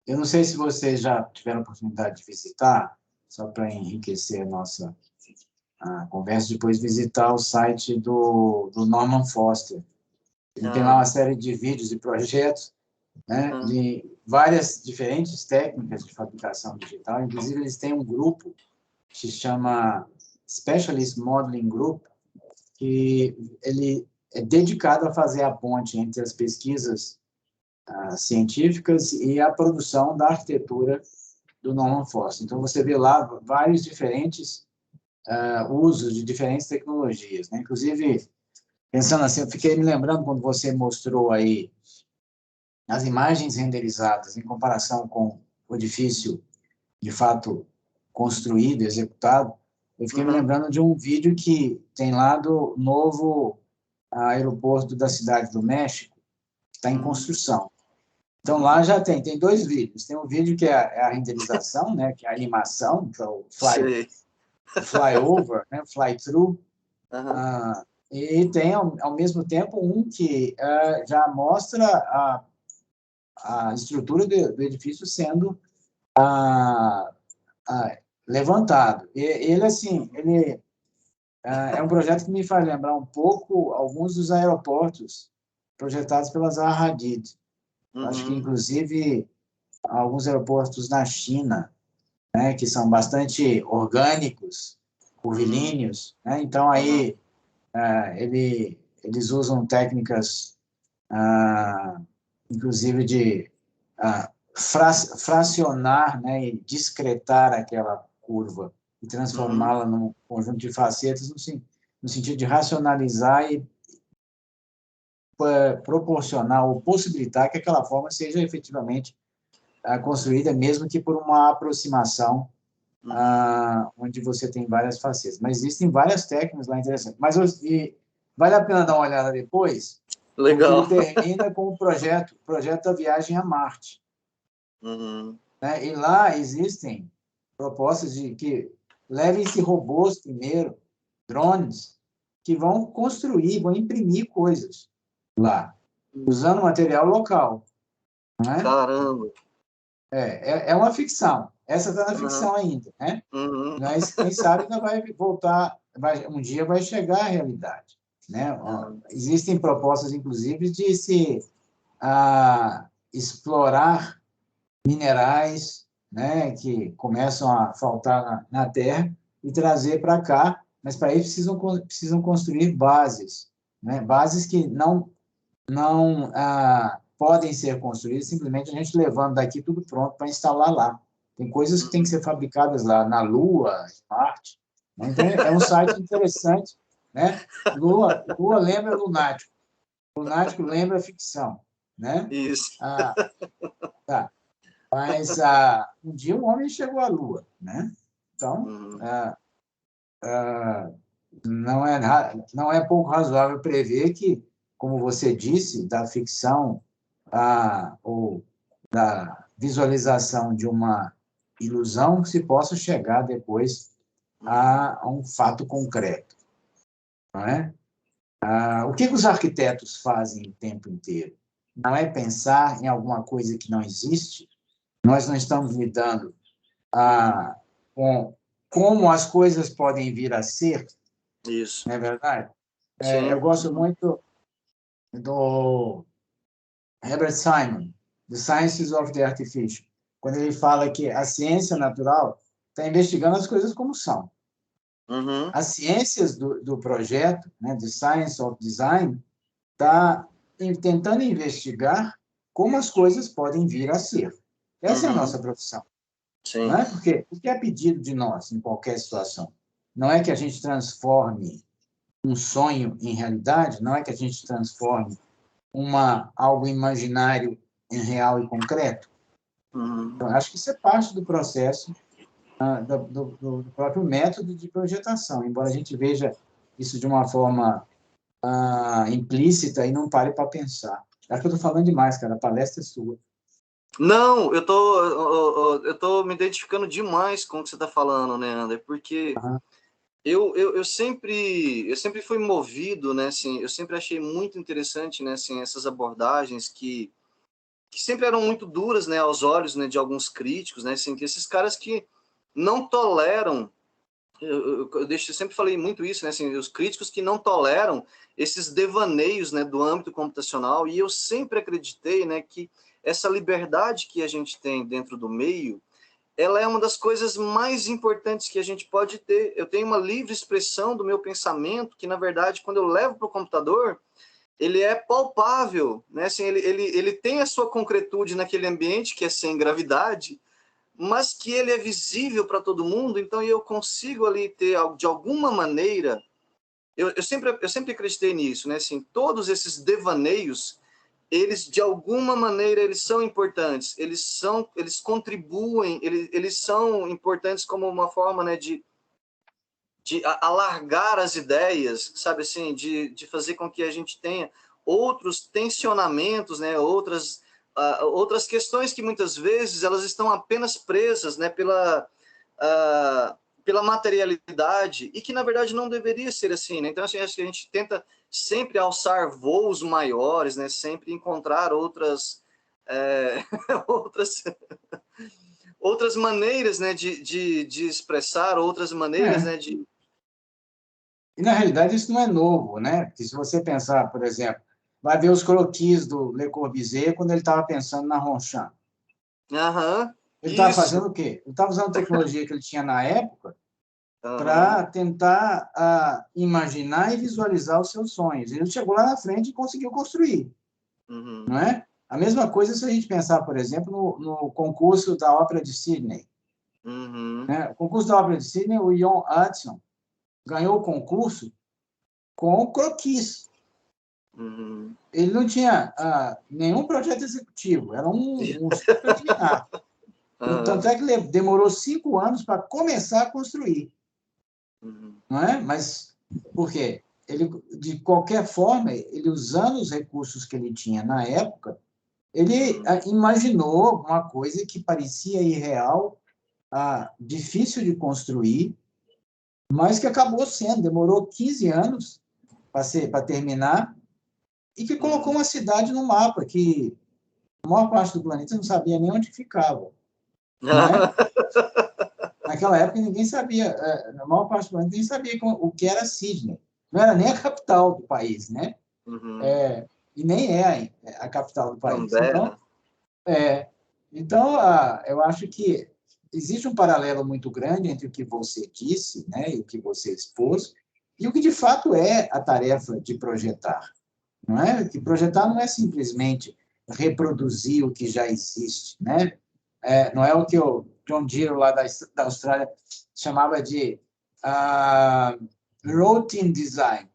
Eu não sei se vocês já tiveram a oportunidade de visitar, só para enriquecer a nossa conversa, depois visitar o site do Norman Foster. Ele tem lá uma série de vídeos e projetos, né, de várias diferentes técnicas de fabricação digital. Inclusive, eles têm um grupo que se chama Specialist Modeling Group, que ele é dedicado a fazer a ponte entre as pesquisas científicas e a produção da arquitetura do Norman Foster. Então, você vê lá vários diferentes uso de diferentes tecnologias, né? Inclusive, pensando assim, eu fiquei me lembrando quando você mostrou aí as imagens renderizadas em comparação com o edifício, de fato, construído, executado. Eu fiquei me lembrando de um vídeo que tem lá do novo aeroporto da Cidade do México, que está em construção. Então, lá já tem dois vídeos. Tem um vídeo que é a renderização, né, que é a animação, que é o flyover, né, fly-through. E tem, ao mesmo tempo, um que já mostra a estrutura do edifício sendo levantado. Ele, assim, ele é um projeto que me faz lembrar um pouco alguns dos aeroportos projetados pela Zaha Hadid. Acho que, inclusive, alguns aeroportos na China, né, que são bastante orgânicos, curvilíneos, né? Então, aí, eles usam técnicas, inclusive, de fracionar, né, e discretar aquela curva e transformá-la num conjunto de facetas no sentido de racionalizar e proporcionar ou possibilitar que aquela forma seja efetivamente construída, mesmo que por uma aproximação onde você tem várias facetas. Mas existem várias técnicas lá interessantes. Mas vale a pena dar uma olhada depois, Legal. porque ele termina com o projeto da viagem a Marte. Né? E lá existem propostas de que levem-se robôs primeiro, drones, que vão construir, vão imprimir coisas lá, usando material local. Não é? Caramba! É uma ficção. Essa está na ficção ainda, né? Mas, quem sabe, ainda vai voltar, um dia vai chegar à realidade. Né? Existem propostas, inclusive, de se explorar minerais, né, que começam a faltar na Terra e trazer para cá, mas para isso precisam construir bases, né? Bases que não podem ser construídas simplesmente a gente levando daqui tudo pronto para instalar lá. Tem coisas que têm que ser fabricadas lá, na Lua, em Marte. Né? Então, é um site interessante. Né? Lua lembra lunático. Lunático lembra ficção. Né? Isso. Tá. Mas um dia um homem chegou à Lua. Né? Então, não é pouco razoável prever que, como você disse, da ficção ou da visualização de uma ilusão se possa chegar depois a um fato concreto. Não é? O que os arquitetos fazem o tempo inteiro? Não é pensar em alguma coisa que não existe? Nós não estamos lidando com como as coisas podem vir a ser. Isso. Não é verdade? Sim. Eu gosto muito do Herbert Simon, The Sciences of the Artificial, quando ele fala que a ciência natural está investigando as coisas como são. As ciências do projeto, né, The Science of Design, está tentando investigar como as coisas podem vir a ser. Essa é a nossa profissão. Sim. Não é? Porque o que é pedido de nós em qualquer situação não é que a gente transforme um sonho em realidade, não é que a gente transforme algo imaginário em real e concreto. Então, acho que isso é parte do processo do próprio método de projetação, embora a gente veja isso de uma forma implícita e não pare para pensar. Acho que eu estou falando demais, cara. A palestra é sua. Não, eu tô me identificando demais com o que você está falando, né, André? Porque eu sempre fui movido, né, assim, eu sempre achei muito interessante, né, assim, essas abordagens que sempre eram muito duras, né, aos olhos, né, de alguns críticos, né, assim, que esses caras que não toleram, eu sempre falei muito isso, né, assim, os críticos que não toleram esses devaneios, né, do âmbito computacional, e eu sempre acreditei, né, que essa liberdade que a gente tem dentro do meio, ela é uma das coisas mais importantes que a gente pode ter. Eu tenho uma livre expressão do meu pensamento, que, na verdade, quando eu levo para o computador, ele é palpável, né? Assim, ele tem a sua concretude naquele ambiente que é sem gravidade, mas que ele é visível para todo mundo, então eu consigo ali ter, de alguma maneira, eu sempre acreditei nisso, né? Assim, todos esses devaneios, eles, de alguma maneira, eles são importantes, eles contribuem, eles são importantes como uma forma, né, de alargar as ideias, sabe assim, de fazer com que a gente tenha outros tensionamentos, né, outras questões que muitas vezes elas estão apenas presas, né, pela materialidade, e que na verdade não deveria ser assim, né? Então assim, acho que a gente tenta sempre alçar voos maiores, né, sempre encontrar outras outras maneiras, né, de expressar, outras maneiras, né, de... E, na realidade, isso não é novo, né? Porque se você pensar, por exemplo, vai ver os croquis do Le Corbusier quando ele estava pensando na Ronchamp. Ele estava fazendo o quê? Ele estava usando a tecnologia que ele tinha na época para tentar imaginar e visualizar os seus sonhos. Ele chegou lá na frente e conseguiu construir, não é? A mesma coisa se a gente pensar, por exemplo, no concurso da Ópera de Sydney. Né? O concurso da Ópera de Sydney, o Ian Hudson ganhou o concurso com croquis. Ele não tinha nenhum projeto executivo, era um superliminar. Tanto é que ele demorou 5 anos para começar a construir. Não é? Mas por quê? Ele, de qualquer forma, ele usando os recursos que ele tinha na época, ele imaginou alguma coisa que parecia irreal, difícil de construir, mas que acabou sendo, demorou 15 anos para terminar, e que colocou uma cidade no mapa que a maior parte do planeta não sabia nem onde ficava. Não é? Naquela época, ninguém sabia, a maior parte do planeta ninguém sabia o que era Sydney. Não era nem a capital do país, né? E nem é a capital do país. Então, eu acho que existe um paralelo muito grande entre o que você disse, né, e o que você expôs, e o que de fato é a tarefa de projetar. Não é? Que projetar não é simplesmente reproduzir o que já existe, né? Não é o que o John Deere, lá da Austrália, chamava de routine design,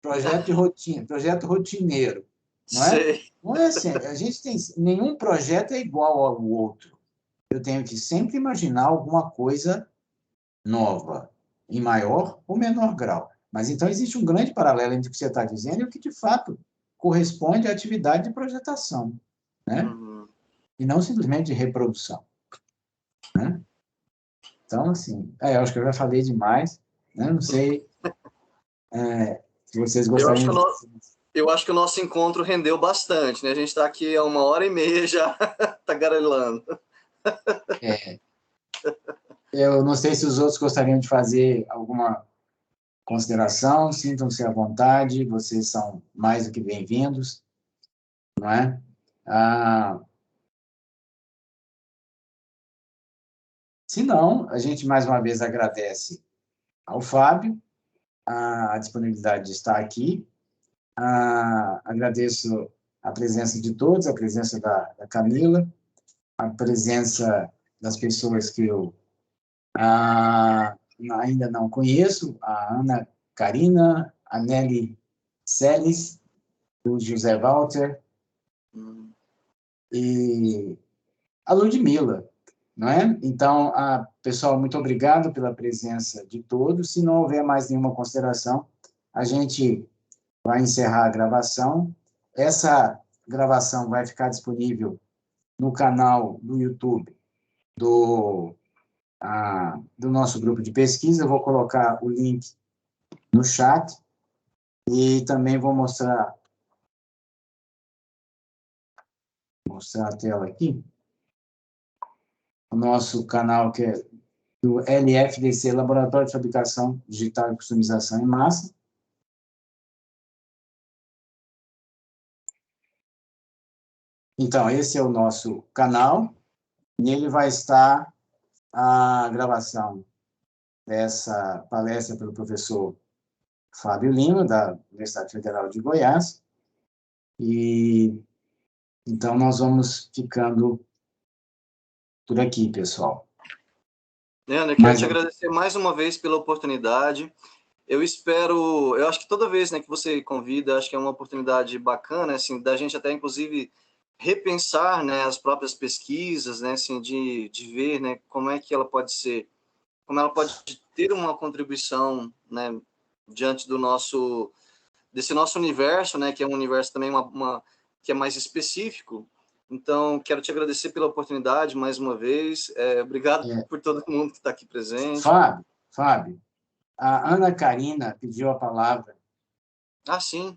projeto de rotina, projeto rotineiro, não é? Não é assim, a gente tem, nenhum projeto é igual ao outro. Eu tenho que sempre imaginar alguma coisa nova, em maior ou menor grau. Mas então existe um grande paralelo entre o que você está dizendo e o que de fato corresponde à atividade de projetação, né? E não simplesmente de reprodução, né? Então, assim, eu acho que eu já falei demais, né? Não sei se vocês gostariam de... Eu acho que o nosso encontro rendeu bastante, né? A gente está aqui há 1h30 já, tagarelando. Eu não sei se os outros gostariam de fazer alguma consideração, sintam-se à vontade, vocês são mais do que bem-vindos, não é? Se não, a gente mais uma vez agradece ao Fábio a disponibilidade de estar aqui, agradeço a presença de todos, a presença da Camila, a presença das pessoas que eu ainda não conheço, a Ana Karina, a Nelly Celes, o José Walter e a Ludmila, não é? Então, pessoal, muito obrigado pela presença de todos. Se não houver mais nenhuma consideração, a gente vai encerrar a gravação. Essa gravação vai ficar disponível no canal do YouTube do nosso grupo de pesquisa. Eu vou colocar o link no chat e também vou mostrar a tela aqui. O nosso canal, que é do LFDC, Laboratório de Fabricação Digital e Customização em Massa. Então, esse é o nosso canal, e ele vai estar a gravação dessa palestra pelo professor Fábio Lima, da Universidade Federal de Goiás, e então nós vamos ficando por aqui, pessoal. Leandro, eu quero te agradecer mais uma vez pela oportunidade. Eu espero, eu acho que toda vez, né, que você convida, acho que é uma oportunidade bacana, assim, da gente até, inclusive, repensar, né, as próprias pesquisas, né, assim, de ver, né, como é que ela pode ser, como ela pode ter uma contribuição, né, diante desse nosso universo, né, que é um universo também que é mais específico. Então, quero te agradecer pela oportunidade mais uma vez. Obrigado por todo mundo que está aqui presente. Fábio, a Ana Karina pediu a palavra. Ah, sim.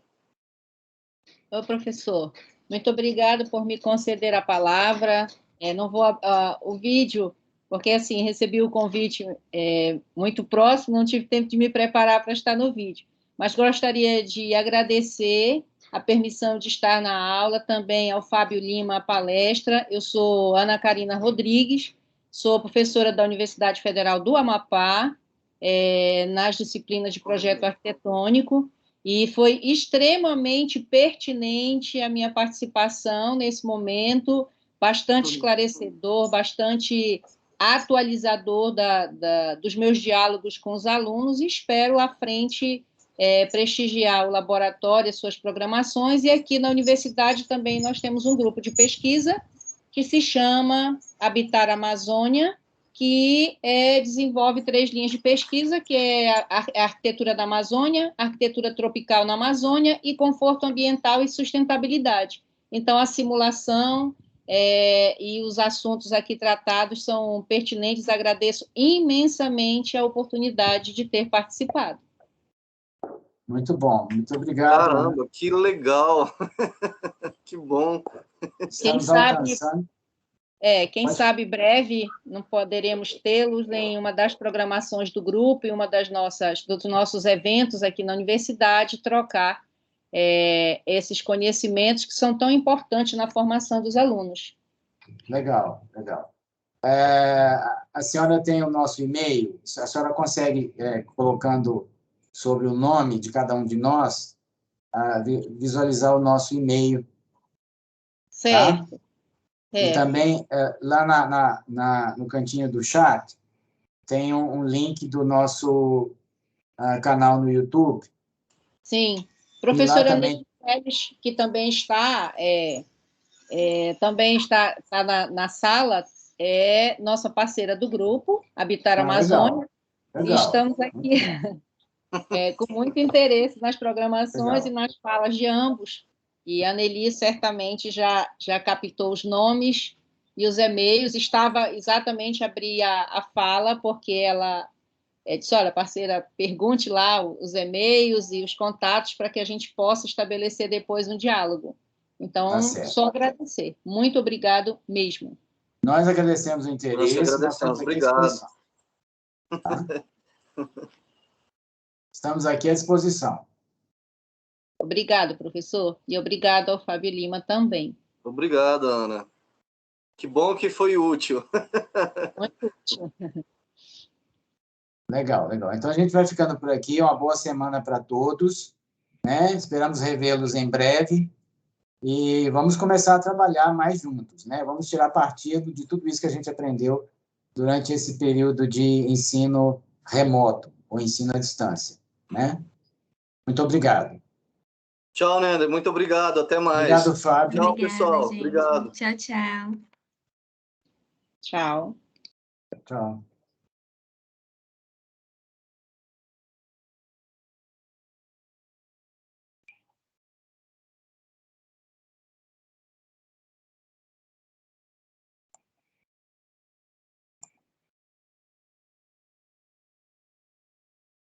Ô, professor, muito obrigado por me conceder a palavra. Não vou o vídeo, porque assim recebi o convite muito próximo, não tive tempo de me preparar para estar no vídeo. Mas gostaria de agradecer a permissão de estar na aula, também ao Fábio Lima a palestra. Eu sou Ana Karina Rodrigues, sou professora da Universidade Federal do Amapá, nas disciplinas de projeto arquitetônico. E foi extremamente pertinente a minha participação nesse momento, bastante esclarecedor, bastante atualizador dos meus diálogos com os alunos, e espero à frente prestigiar o laboratório, as suas programações, e aqui na universidade também nós temos um grupo de pesquisa que se chama Habitar a Amazônia, que desenvolve 3 linhas de pesquisa, que é a arquitetura da Amazônia, a arquitetura tropical na Amazônia e conforto ambiental e sustentabilidade. Então, a simulação e os assuntos aqui tratados são pertinentes. Agradeço imensamente a oportunidade de ter participado. Muito bom, muito obrigado. Caramba, que legal! Que bom! Estamos alcançando. Quem sabe breve não poderemos tê-los em uma das programações do grupo, em uma dos nossos eventos aqui na universidade, trocar esses conhecimentos que são tão importantes na formação dos alunos. Legal. A senhora tem o nosso e-mail, a senhora consegue, colocando sobre o nome de cada um de nós, visualizar o nosso e-mail. Certo. Tá? E também, lá no cantinho do chat, tem um link do nosso canal no YouTube. Sim. Professora também... Neves, que também está na sala, é nossa parceira do grupo, Habitar a Amazônia. Legal. E estamos aqui com muito interesse nas programações e nas falas de ambos. E a Nelly certamente já captou os nomes e os e-mails. Estava exatamente a abrir a fala, porque ela disse, olha, parceira, pergunte lá os e-mails e os contatos para que a gente possa estabelecer depois um diálogo. Então, só agradecer. Muito obrigado mesmo. Nós agradecemos o interesse. Nós agradecemos, obrigado. Tá? Estamos aqui à disposição. Obrigado, professor. E obrigado ao Fábio Lima também. Obrigado, Ana. Que bom que foi útil. Muito útil. Legal. Então, a gente vai ficando por aqui. Uma boa semana para todos, né? Esperamos revê-los em breve. E vamos começar a trabalhar mais juntos, né? Vamos tirar partido de tudo isso que a gente aprendeu durante esse período de ensino remoto, ou ensino à distância, né? Muito obrigado. Tchau, Nender. Muito obrigado. Até mais. Obrigado, Fábio. Tchau, pessoal. Gente. Obrigado. Tchau. Tchau. Tchau.